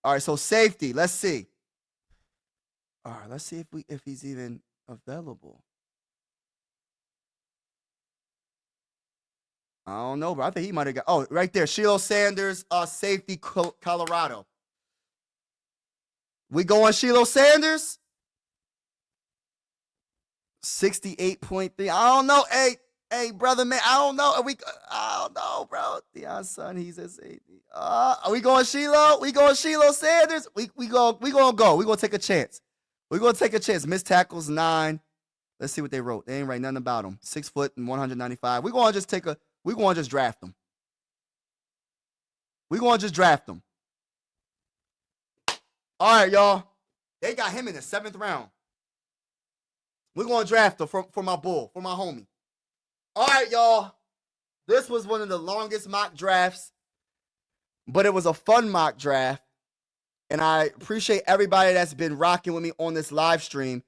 All right, so safety. Let's see. All right, let's see if he's even available. I don't know, but I think he might have got. Oh, right there, Shiloh Sanders, safety, Colorado. We going Shiloh Sanders? 68.3. I don't know. Hey, brother, man. I don't know. I don't know, bro. Deion's son, he's a safety. Are we going Shiloh? We going Shiloh Sanders? We gonna go. We gonna take a chance. We're gonna take a chance. Missed tackles 9. Let's see what they wrote. They ain't write nothing about him. 6 foot and 195. We're gonna just draft him. We're gonna just draft him. All right, y'all. They got him in the 7th round. We're going to draft him for my bull, for my homie. All right, y'all. This was one of the longest mock drafts, but it was a fun mock draft. And I appreciate everybody that's been rocking with me on this live stream.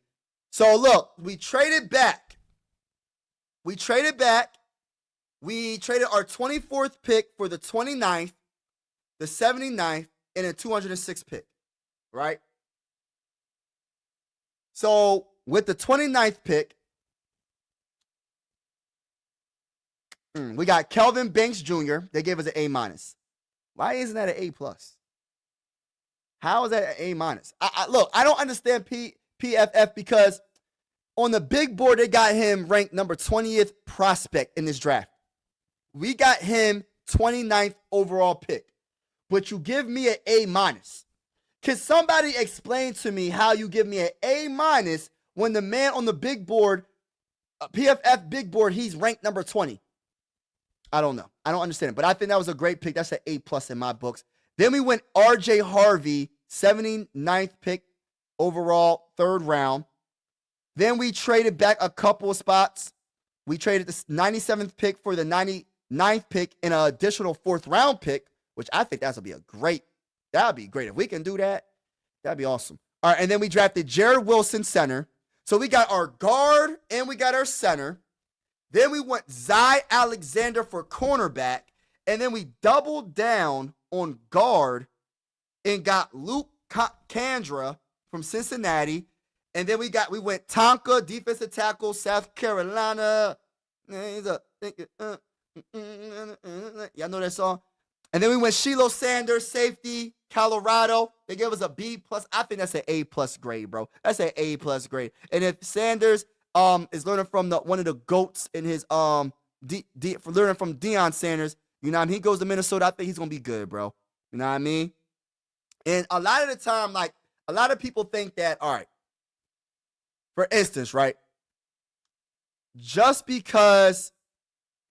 So, look, we traded back. We traded our 24th pick for the 29th, the 79th, and a 206th pick, right? So, with the 29th pick, we got Kelvin Banks Jr. They gave us an A-. Why isn't that an A+? How is that an A-? Look, I don't understand PFF because on the big board, they got him ranked number 20th prospect in this draft. We got him 29th overall pick. But you give me an A-. Can somebody explain to me how you give me an A- when the man on the big board, PFF big board, he's ranked number 20? I don't know. I don't understand it. But I think that was a great pick. That's an A+ in my books. Then we went RJ Harvey, 79th pick overall, 3rd round. Then we traded back a couple of spots. We traded the 97th pick for the 99th pick and an additional 4th round pick, which I think that'd be great if we can do that. That'd be awesome. All right, and then we drafted Jared Wilson, center. So we got our guard and we got our center. Then we went Zy Alexander for cornerback, and then we doubled down on guard and got Luke Kandra from Cincinnati. And then we went Tonka, defensive tackle, South Carolina. Y'all know that song? And then we went Shiloh Sanders, safety, Colorado. They gave us a B+. I think that's an A+ grade, bro. That's an A+ grade. And if Sanders is learning from one of the GOATs in his learning from Deion Sanders, you know what I mean? He goes to Minnesota, I think he's gonna be good, bro. You know what I mean? And a lot of the time, like, a lot of people think that, all right, for instance, right, just because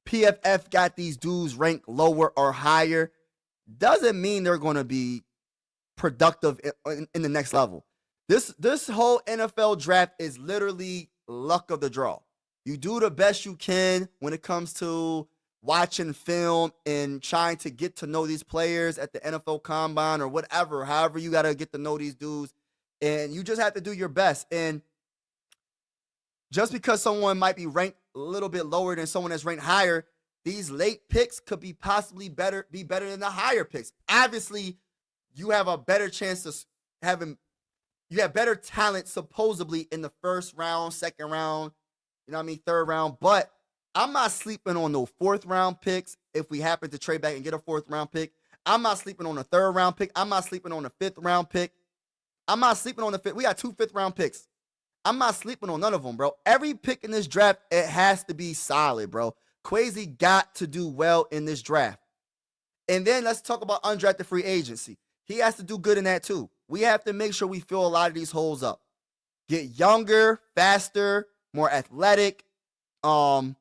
PFF got these dudes ranked lower or higher doesn't mean they're going to be productive in the next level. This whole NFL draft is literally luck of the draw. You do the best you can when it comes to watching film and trying to get to know these players at the NFL Combine or whatever, however you got to get to know these dudes. And you just have to do your best. And just because someone might be ranked a little bit lower than someone that's ranked higher, these late picks could be possibly better than the higher picks. Obviously, you have a better chance of you have better talent supposedly in the first round, second round, you know what I mean, third round. But I'm not sleeping on no fourth round picks if we happen to trade back and get a fourth round pick. I'm not sleeping on a third round pick. I'm not sleeping on a fifth round pick. I'm not sleeping on the fifth. We got 2 fifth round picks. I'm not sleeping on none of them, bro. Every pick in this draft, it has to be solid, bro. Kwesi got to do well in this draft. And then let's talk about undrafted free agency. He has to do good in that too. We have to make sure we fill a lot of these holes up. Get younger, faster, more athletic, and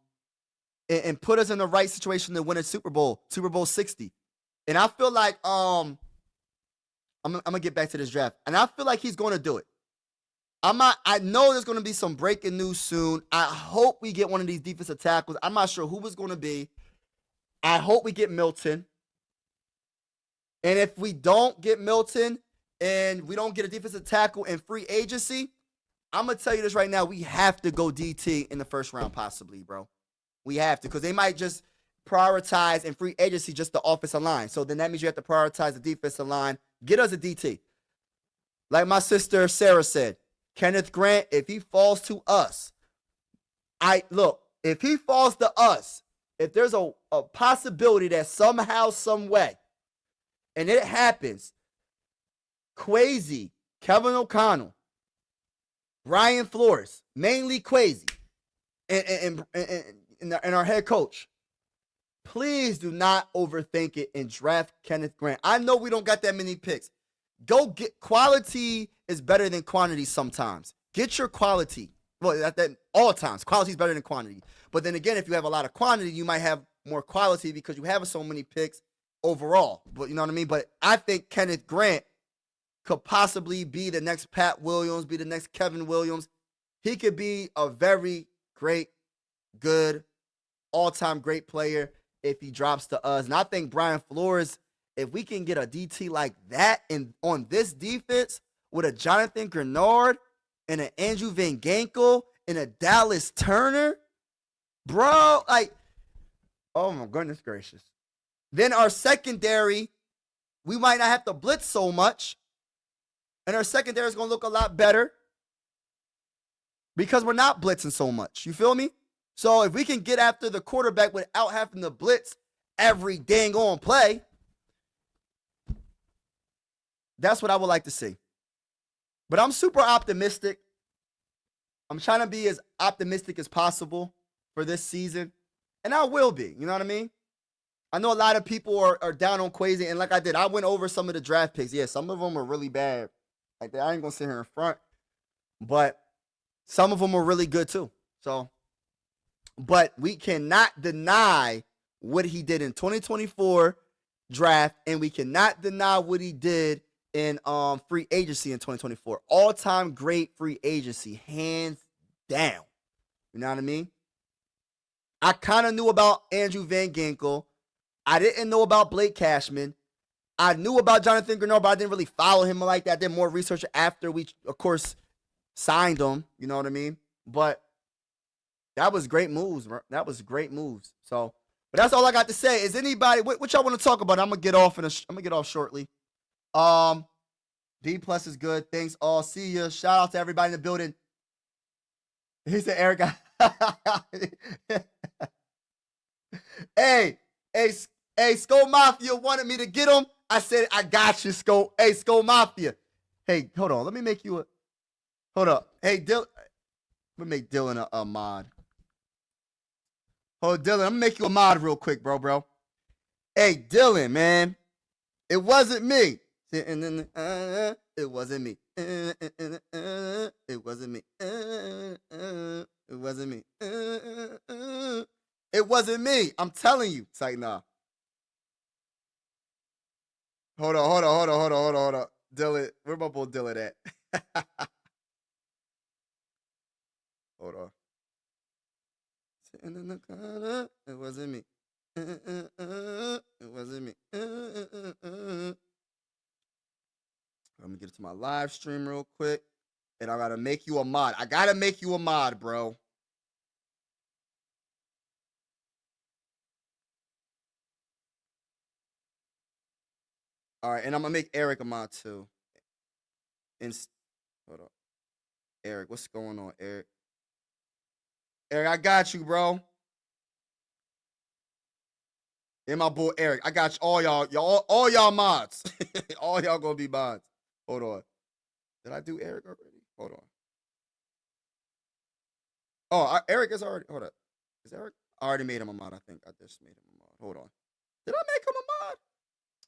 put us in the right situation to win a Super Bowl 60. And I feel like I'm gonna get back to this draft. And I feel like he's gonna do it. I know there's going to be some breaking news soon. I hope we get one of these defensive tackles. I'm not sure who it's going to be. I hope we get Milton. And if we don't get Milton and we don't get a defensive tackle in free agency, I'm going to tell you this right now. We have to go DT in the first round possibly, bro. We have to, because they might just prioritize in free agency just the offensive line. So then that means you have to prioritize the defensive line. Get us a DT. Like my sister Sarah said, Kenneth Grant, if he falls to us, if he falls to us, if there's a possibility that somehow, some way, and it happens, Kwesi, Kevin O'Connell, Brian Flores, mainly Kwesi, and our head coach, please do not overthink it and draft Kenneth Grant. I know we don't got that many picks. Go get quality is better than quantity sometimes. Get your quality. Well, at all times, quality is better than quantity. But then again, if you have a lot of quantity, you might have more quality because you have so many picks overall. But you know what I mean? But I think Kenneth Grant could possibly be the next Pat Williams, be the next Kevin Williams. He could be a very great, good, all-time great player if he drops to us. And I think Brian Flores, if we can get a DT like that on this defense with a Jonathan Grenard and an Andrew Van Ginkel and a Dallas Turner, bro, like, oh my goodness gracious. Then our secondary, we might not have to blitz so much, and our secondary is going to look a lot better because we're not blitzing so much. You feel me? So if we can get after the quarterback without having to blitz every dang on play, that's what I would like to see. But I'm super optimistic. I'm trying to be as optimistic as possible for this season. And I will be. You know what I mean? I know a lot of people are down on Kwesi. And like I did, I went over some of the draft picks. Yeah, some of them are really bad. Like I ain't going to sit here in front. But some of them are really good too. So, but we cannot deny what he did in 2024 draft. And we cannot deny what he did in free agency in 2024. All-time great free agency, hands down. You know what I mean? I kind of knew about Andrew Van Ginkel. I didn't know about Blake Cashman. I knew about Jonathan Grenard, but I didn't really follow him like that. I did more research after we, of course, signed him. You know what I mean? But that was great moves, bro. That was great moves. So, but that's all I got to say. Is anybody what y'all want to talk about? I'm gonna get off I'm gonna get off shortly. D plus is good. Thanks all. See ya. Shout out to everybody in the building. He said, Eric. Hey, Skull Mafia wanted me to get him. I said, I got you, Skull. Hey, Skull Mafia. Hey, hold on. Let me make you a. Hold up. Hey, Dylan. Let me make Dylan a mod. Hold, Dylan. I'm gonna make you a mod real quick, bro. Hey, Dylan, man. It wasn't me. It wasn't me. It wasn't me. It wasn't me. It wasn't me. I'm telling you. It's like, nah. Hold on. Dylan, where my boy Dylan at? Hold on. Sitting in the corner. It wasn't me. It wasn't me. Let me get to my live stream real quick. And I gotta make you a mod. I gotta make you a mod, bro. All right, and I'm gonna make Eric a mod too. Hold up. Eric, what's going on, Eric? Eric, I got you, bro. And my boy Eric, I got you, all y'all mods. All y'all gonna be mods. Hold on. Did I do Eric already? Hold on. Oh, Eric is already. Hold up. Is Eric? I already made him a mod. I think I just made him a mod. Hold on. Did I make him a mod?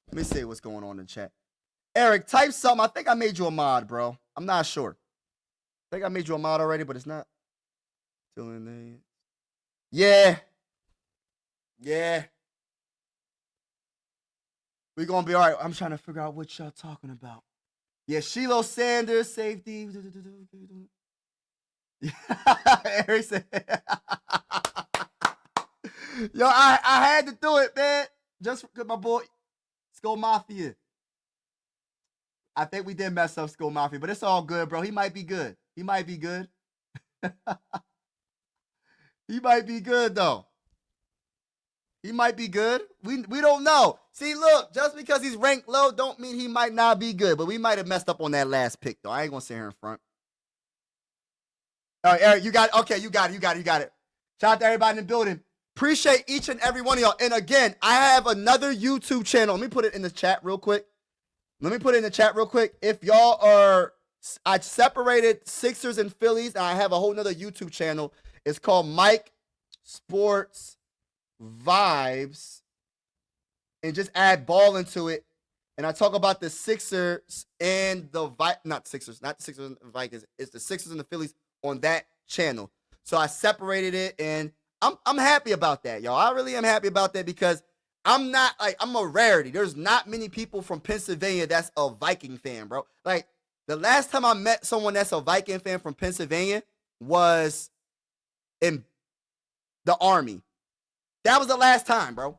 Let me see what's going on in the chat. Eric, type something. I think I made you a mod, bro. I'm not sure. I think I made you a mod already, but it's not. Still in there. Yeah. We're going to be all right. I'm trying to figure out what y'all talking about. Yeah, Shiloh Sanders, safety. Eric said, yo, I had to do it, man. Just because my boy, Skull Mafia. I think we did mess up Skull Mafia, but it's all good, bro. He might be good. He might be good, though. He might be good. We don't know. See, look, just because he's ranked low don't mean he might not be good, but we might have messed up on that last pick, though. I ain't going to sit here in front. All right, Eric, you got it. Okay, you got it. Shout out to everybody in the building. Appreciate each and every one of y'all. And again, I have another YouTube channel. Let me put it in the chat real quick. If y'all are, I separated Sixers and Phillies, and I have a whole nother YouTube channel. It's called Mike Sports Vibes, and just add ball into it. And I talk about the Sixers and the not the Sixers and the Vikings. It's the Sixers and the Phillies on that channel. So I separated it, and I'm happy about that, y'all. I really am happy about that because I'm a rarity. There's not many people from Pennsylvania that's a Viking fan, bro. Like, the last time I met someone that's a Viking fan from Pennsylvania was in the Army. That was the last time, bro.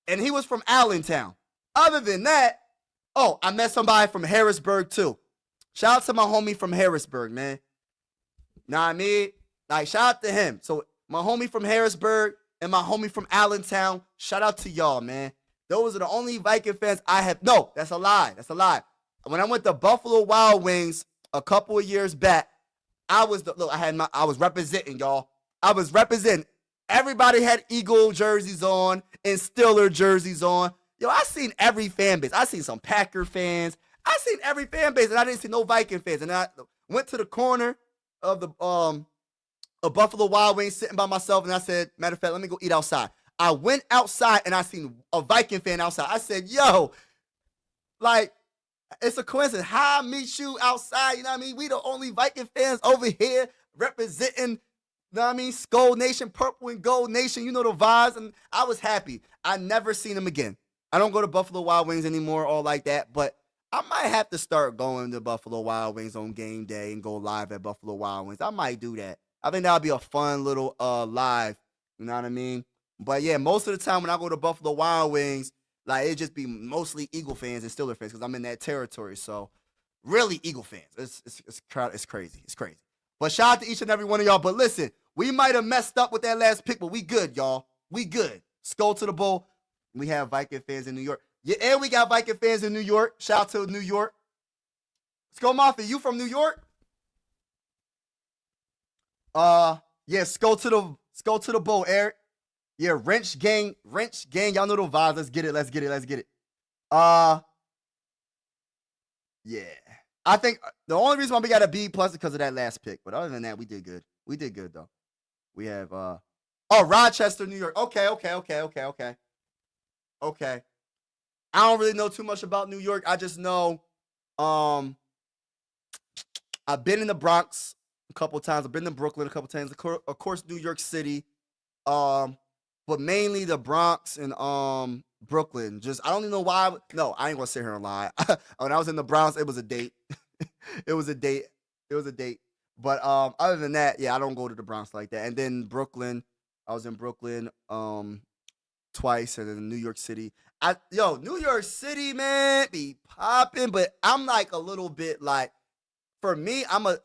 And he was from Allentown. Other than that, I met somebody from Harrisburg, too. Shout out to my homie from Harrisburg, man. Know what I mean? Like, shout out to him. So, my homie from Harrisburg and my homie from Allentown, shout out to y'all, man. Those are the only Viking fans I have. No, that's a lie. When I went to Buffalo Wild Wings a couple of years back, I was representing, y'all. I was representing. Everybody had Eagle jerseys on and Steeler jerseys on. Yo, I seen every fan base. I seen some Packer fans. I seen every fan base, and I didn't see no Viking fans. And I went to the corner of the Buffalo Wild Wings sitting by myself, and I said, matter of fact, let me go eat outside. I went outside, and I seen a Viking fan outside. I said, yo, like, it's a coincidence. How I meet you outside, you know what I mean? We the only Viking fans over here representing, you know what I mean? Skull Nation, Purple and Gold Nation, you know the vibes. And I was happy. I never seen him again. I don't go to Buffalo Wild Wings anymore or like that, but I might have to start going to Buffalo Wild Wings on game day and go live at Buffalo Wild Wings. I might do that. I think that would be a fun little live, you know what I mean? But yeah, most of the time when I go to Buffalo Wild Wings, Like it just be mostly Eagle fans and Steeler fans because I'm in that territory. So really Eagle fans. It's crazy. It's crazy. But shout out to each and every one of y'all. But listen, we might have messed up with that last pick, but we good, y'all. We good. Skull to the bowl. We have Viking fans in New York. Yeah, and we got Viking fans in New York. Shout out to New York. Skull Mafia, you from New York? Yeah, skull to the bowl, Eric. Yeah, wrench gang. Y'all know the vibes. Let's get it. Yeah. I think the only reason why we got a B plus is because of that last pick. But other than that, we did good. We did good though. We have Rochester, New York. Okay. I don't really know too much about New York. I just know I've been in the Bronx a couple times. I've been to Brooklyn a couple times. Of course, New York City. But mainly the Bronx and Brooklyn. Just I don't even know why. No, I ain't gonna sit here and lie. When I was in the Bronx, it was a date. It was a date. But other than that, yeah, I don't go to the Bronx like that. And then Brooklyn, I was in Brooklyn twice, and then New York City. New York City, man, be popping. But I'm like a little bit like, for me, I'm a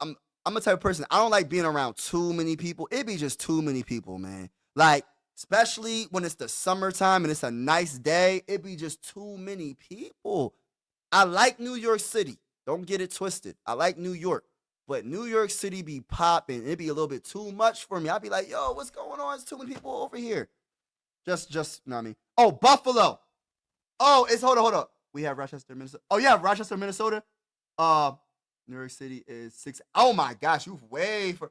type of person. I don't like being around too many people. It be just too many people, man. Like, especially when it's the summertime and it's a nice day, it be just too many people. I like New York City. Don't get it twisted. I like New York. But New York City be popping. It be a little bit too much for me. I'd be like, yo, what's going on? It's too many people over here. Just, you know what I mean? Oh, Buffalo. Oh, hold on. We have Rochester, Minnesota. Oh, yeah, Rochester, Minnesota. New York City is 6. Oh my gosh, you've way for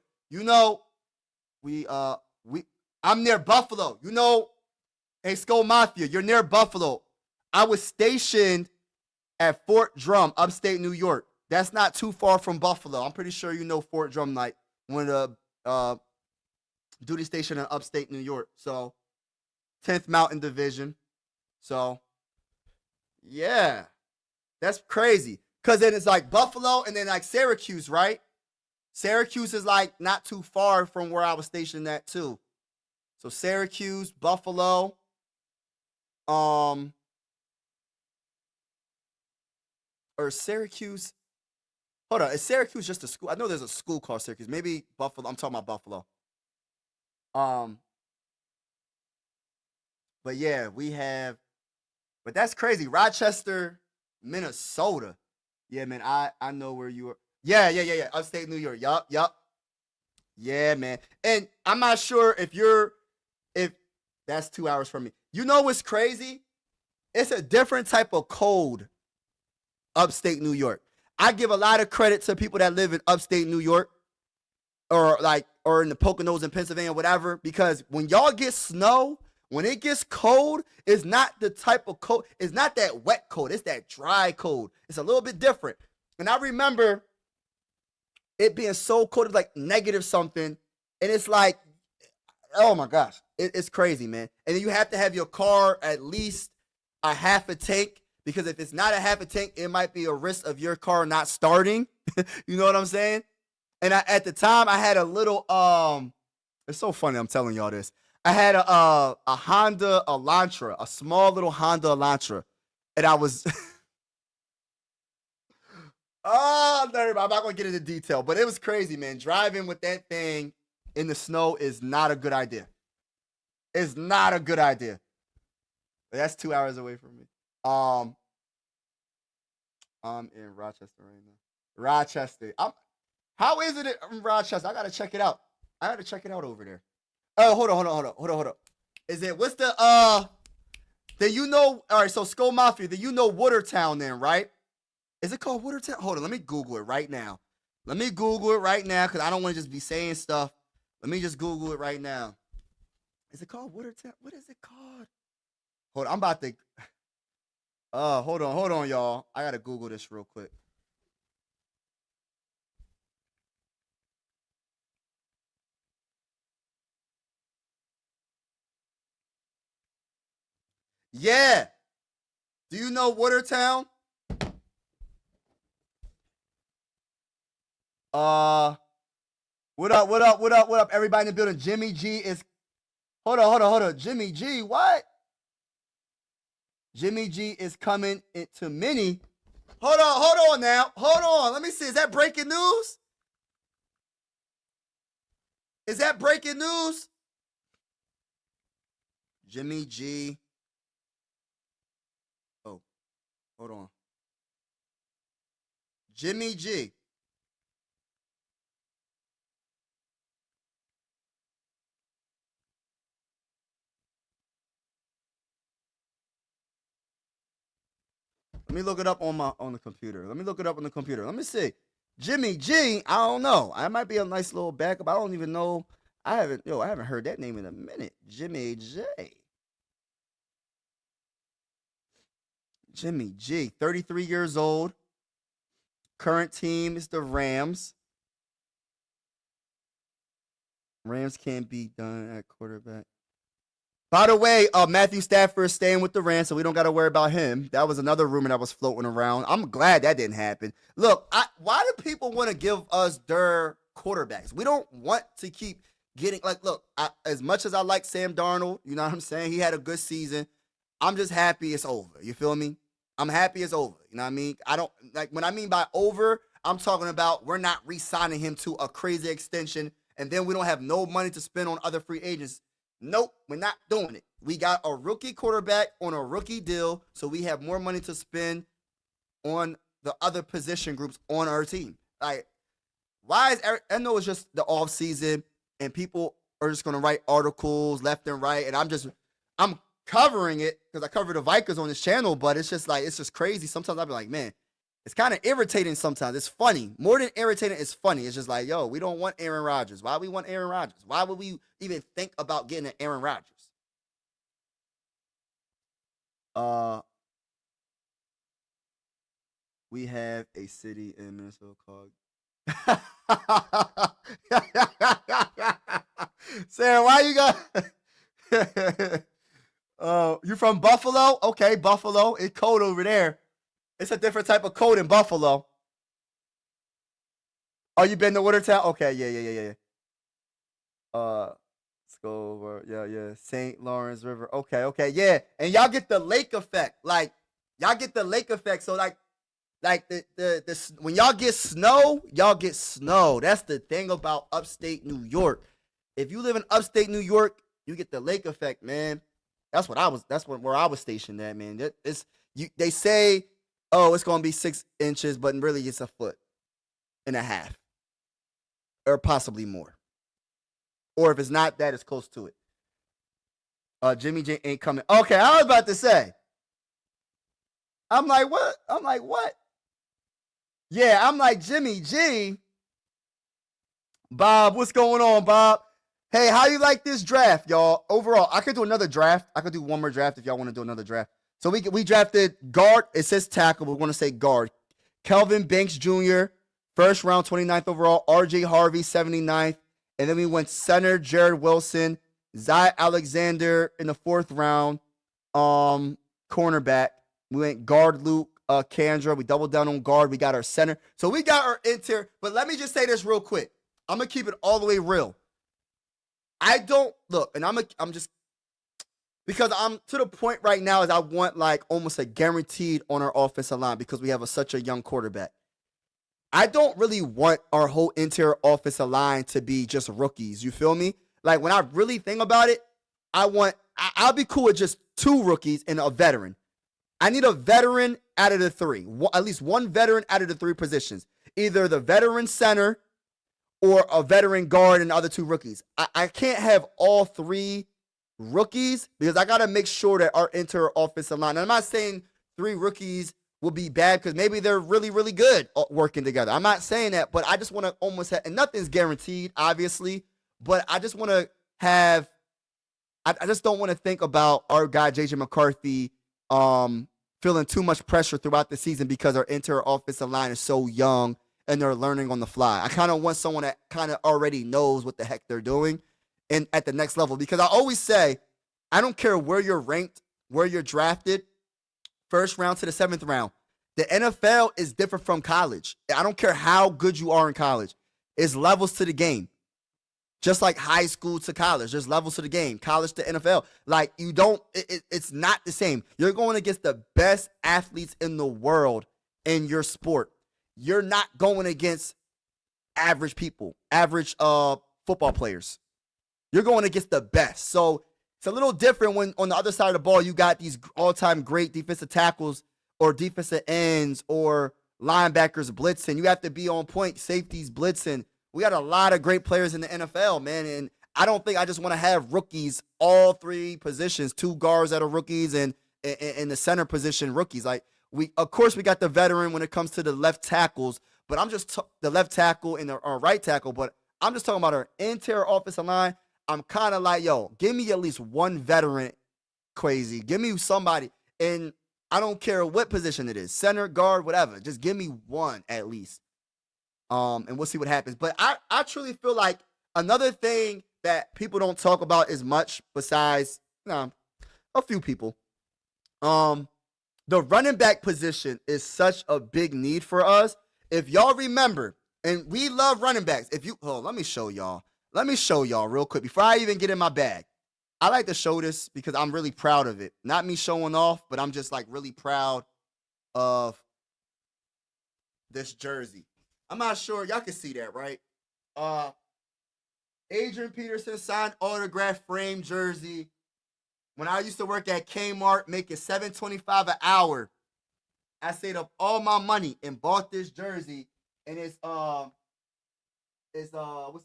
I'm near Buffalo. Hey, Skull Mafia, you're near Buffalo. I was stationed at Fort Drum, upstate New York. That's not too far from Buffalo. I'm pretty sure you know Fort Drum, like one of the duty station in upstate New York. So 10th Mountain Division. So yeah, that's crazy. Cause then it's like Buffalo and then like Syracuse, right? Syracuse is like not too far from where I was stationed at too. So Syracuse, Buffalo, or Syracuse. Hold on, is Syracuse just a school? I know there's a school called Syracuse. Maybe Buffalo. I'm talking about Buffalo. But yeah, but that's crazy. Rochester, Minnesota. Yeah, man, I know where you are. Yeah. Upstate New York. Yup. Yeah, man. And I'm not sure if that's 2 hours from me. You know what's crazy? It's a different type of cold upstate New York. I give a lot of credit to people that live in upstate New York or in the Poconos in Pennsylvania, whatever, because when y'all get snow, when it gets cold, it's not the type of cold. It's not that wet cold. It's that dry cold. It's a little bit different. And I remember it being so cold, it's like negative something. And it's like, oh my gosh, it's crazy, man. And then you have to have your car at least a half a tank, because if it's not a half a tank, it might be a risk of your car not starting. You know what I'm saying? And at the time, I had a little, it's so funny I'm telling y'all this. I had a Honda Elantra, a small little Honda Elantra. And I was, I'm not going to get into detail, but it was crazy, man. Driving with that thing in the snow is not a good idea. It's not a good idea. But that's 2 hours away from me. I'm in Rochester right now. Rochester. How is it in Rochester? I got to check it out. I got to check it out over there. Oh, hold on. Is it, what's the, all right, so Skull Mafia, Watertown then, right? Is it called Watertown? Hold on, let me Google it right now. Because I don't want to just be saying stuff. Let me just Google it right now. Is it called Watertown? What is it called? Hold on, I'm about to, hold on, y'all. I got to Google this real quick. Yeah. Do you know Watertown? What up? Everybody in the building. Jimmy G is. Hold on. Jimmy G, what? Jimmy G is coming into mini. Hold on now. Hold on. Let me see. Is that breaking news? Is that breaking news? Jimmy G. Oh, hold on. Jimmy G. Let me look it up on the computer. Let me see. Jimmy G, I don't know. I might be a nice little backup. I don't even know. I haven't heard that name in a minute. Jimmy J. Jimmy G, 33 years old. Current team is the Rams. Rams can't be done at quarterback. By the way, Matthew Stafford is staying with the Rams, so we don't got to worry about him. That was another rumor that was floating around. I'm glad that didn't happen. Look, why do people want to give us their quarterbacks? We don't want to keep getting, as much as I like Sam Darnold, you know what I'm saying? He had a good season. I'm just happy it's over. You feel me? I'm happy it's over. You know what I mean? When I mean by over, I'm talking about we're not re-signing him to a crazy extension, and then we don't have no money to spend on other free agents. Nope, we're not doing it. We got a rookie quarterback on a rookie deal, so we have more money to spend on the other position groups on our team. Like, why is I know it's just the off season and people are just gonna write articles left and right, and I'm covering it because I cover the Vikings on this channel, but it's just crazy. Sometimes I'll be like, man, it's kind of irritating sometimes. It's funny. More than irritating, it's funny. It's just like, yo, we don't want Aaron Rodgers. Why we want Aaron Rodgers? Why would we even think about getting an Aaron Rodgers? We have a city in Minnesota called Sarah, why you got you from Buffalo? Okay, Buffalo. It's cold over there. It's a different type of cold in Buffalo. Oh, you been to Watertown? Okay, yeah. Let's go over. Yeah. St. Lawrence River. Okay, yeah. And y'all get the lake effect. Like, y'all get the lake effect. So like the when y'all get snow. That's the thing about upstate New York. If you live in upstate New York, you get the lake effect, man. That's where I was stationed at, man. They say, oh, it's gonna be 6 inches, but really it's 1.5 feet. Or possibly more. Or if it's not that, it's close to it. Jimmy J ain't coming. Okay, I was about to say. I'm like, what? Yeah, I'm like, Jimmy G. Bob, what's going on, Bob? Hey, how you like this draft, y'all? Overall, I could do another draft. I could do one more draft if y'all want to do another draft. So we drafted guard. It says tackle. We're going to say guard. Kelvin Banks Jr., first round, 29th overall. R.J. Harvey, 79th. And then we went center, Jared Wilson. Zy Alexander in the 4th round. Cornerback. We went guard, Luke Kandra. We doubled down on guard. We got our center. So we got our interior. But let me just say this real quick. I'm going to keep it all the way real. I don't look, and I'm just because I'm to the point right now is I want like almost a guaranteed on our offensive line because we have such a young quarterback. I don't really want our whole interior offensive line to be just rookies. You feel me? Like when I really think about it, I'll be cool with just 2 rookies and a veteran. I need a veteran out of the 3, at least one veteran out of the 3 positions, either the veteran center or a veteran guard and the other 2 rookies. I can't have all 3 rookies because I got to make sure that our interior offensive line, and I'm not saying 3 rookies will be bad because maybe they're really, really good working together. I'm not saying that, but I just want to almost have, and nothing's guaranteed, obviously, but I just want to have, I just don't want to think about our guy, J.J. McCarthy, feeling too much pressure throughout the season because our interior offensive line is so young and they're learning on the fly. I kind of want someone that kind of already knows what the heck they're doing and at the next level. Because I always say, I don't care where you're ranked, where you're drafted, 1st round to the 7th round. The NFL is different from college. I don't care how good you are in college. It's levels to the game. Just like high school to college, there's levels to the game. College to NFL, like you don't. It's not the same. You're going against the best athletes in the world in your sport. You're not going against average people, average football players. You're going against the best. So it's a little different when on the other side of the ball you got these all-time great defensive tackles or defensive ends or linebackers blitzing. You have to be on point. Safeties blitzing. We got a lot of great players in the NFL, man, and I don't think I just want to have rookies all three positions, 2 guards that are rookies and in the center position rookies. Like of course, we got the veteran when it comes to the left tackles, but I'm just the left tackle and our right tackle. But I'm just talking about our interior offensive line. I'm kind of like, yo, give me at least one veteran, crazy. Give me somebody, and I don't care what position it is, center, guard, whatever. Just give me one at least. And we'll see what happens. But I truly feel like another thing that people don't talk about as much besides a few people. The running back position is such a big need for us. If y'all remember, and we love running backs. Let me show y'all. Let me show y'all real quick before I even get in my bag. I like to show this because I'm really proud of it. Not me showing off, but I'm just like really proud of this jersey. I'm not sure. Y'all can see that, right? Adrian Peterson signed autograph frame jersey. When I used to work at Kmart, making $7.25 an hour, I saved up all my money and bought this jersey. And it's what's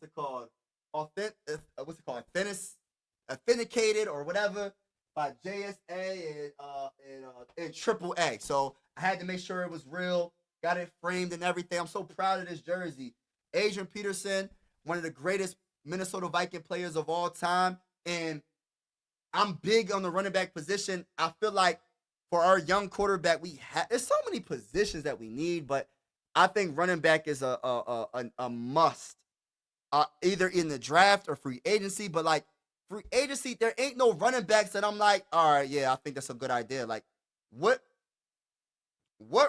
it called? Authenticated or whatever by JSA and Triple A. So I had to make sure it was real. Got it framed and everything. I'm so proud of this jersey. Adrian Peterson, one of the greatest Minnesota Viking players of all time. And I'm big on the running back position. I feel like for our young quarterback, there's so many positions that we need, but I think running back is a must. Either in the draft or free agency. But like free agency, there ain't no running backs that I'm like, all right, yeah, I think that's a good idea. Like what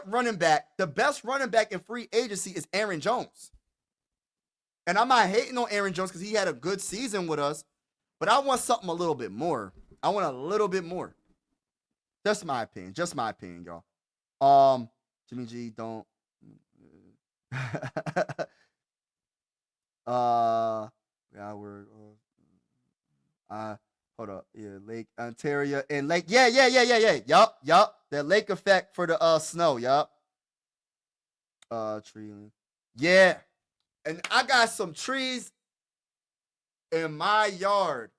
running back, the best running back in free agency is Aaron Jones. And I'm not hating on Aaron Jones because he had a good season with us, but I want something a little bit more. I want a little bit more. Just my opinion. Just my opinion, y'all. Jimmy G, don't. Yeah, hold up. Yeah, Lake Ontario and Lake. Yeah. Yup. The lake effect for the snow. Yup. Tree. Yeah. And I got some trees in my yard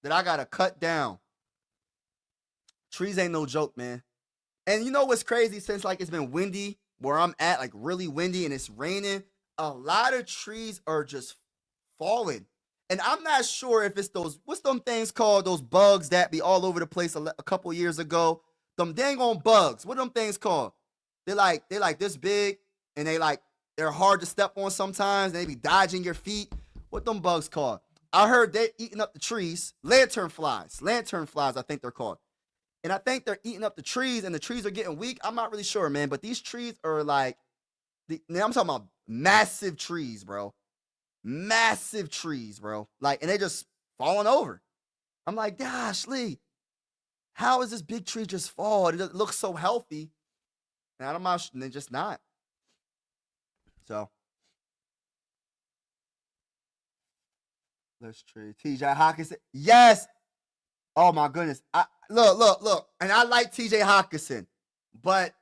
that I gotta cut down. Trees ain't no joke, man. And you know what's crazy? Since like it's been windy where I'm at, like really windy and it's raining, a lot of trees are just falling. And I'm not sure if it's what's them things called, those bugs that be all over the place a couple years ago. Them dang on bugs. What them things called? They're like this big and they're hard to step on sometimes. They be dodging your feet. What them bugs called? I heard they're eating up the trees. Lantern flies, I think they're called. And I think they're eating up the trees and the trees are getting weak. I'm not really sure, man. But these trees are I'm talking about massive trees, bro. Massive trees, bro. Like, and they just falling over. I'm like, gosh, Lee, how is this big tree just fall? It looks so healthy. And I'm not, they're just not. So, let's trade TJ Hawkinson. Yes. Oh my goodness. Look. And I like TJ Hawkinson, but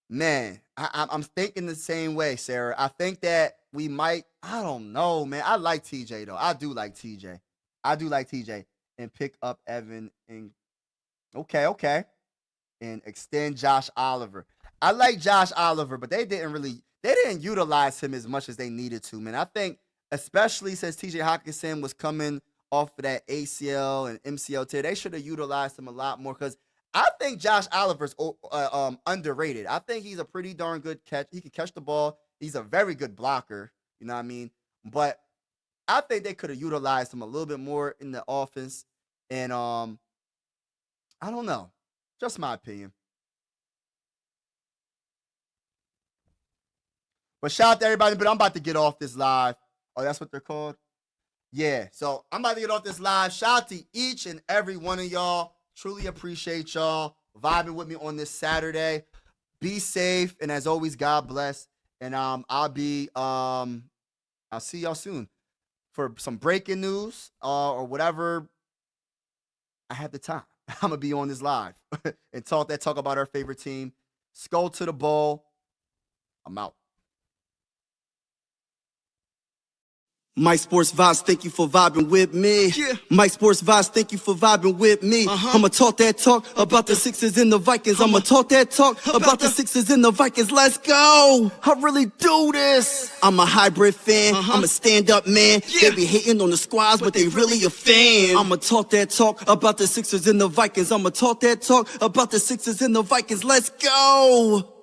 man, I'm thinking the same way, Sarah. I think that we might, I don't know, man. I like TJ, though. I do like TJ. And pick up Evan and okay. And extend Josh Oliver. I like Josh Oliver, but they didn't utilize him as much as they needed to, man. I think, especially since TJ Hawkinson was coming off of that ACL and MCL tear, they should have utilized him a lot more because I think Josh Oliver's underrated. I think he's a pretty darn good catch. He can catch the ball. He's a very good blocker. You know what I mean? But I think they could have utilized him a little bit more in the offense. And I don't know. Just my opinion. But shout out to everybody. But I'm about to get off this live. Oh, that's what they're called? Yeah. So I'm about to get off this live. Shout out to each and every one of y'all. Truly appreciate y'all vibing with me on this Saturday. Be safe, and as always, God bless. And I'll see y'all soon for some breaking news or whatever I have the time. I'm gonna be on this live and talk about our favorite team. Skull to the ball. I'm out. Mike Sports Vibes, thank you for vibing with me. Yeah. Mike Sports Vibes, thank you for vibing with me. I'ma talk that talk about the Sixers and the Vikings. I'ma talk that talk about the Sixers and the Vikings. Let's go. I really do this. I'm a hybrid fan. I'm a stand-up man. Yeah. They be hating on the squads, but they really a fan. I'ma talk that talk about the Sixers and the Vikings. I'ma talk that talk about the Sixers and the Vikings. Let's go.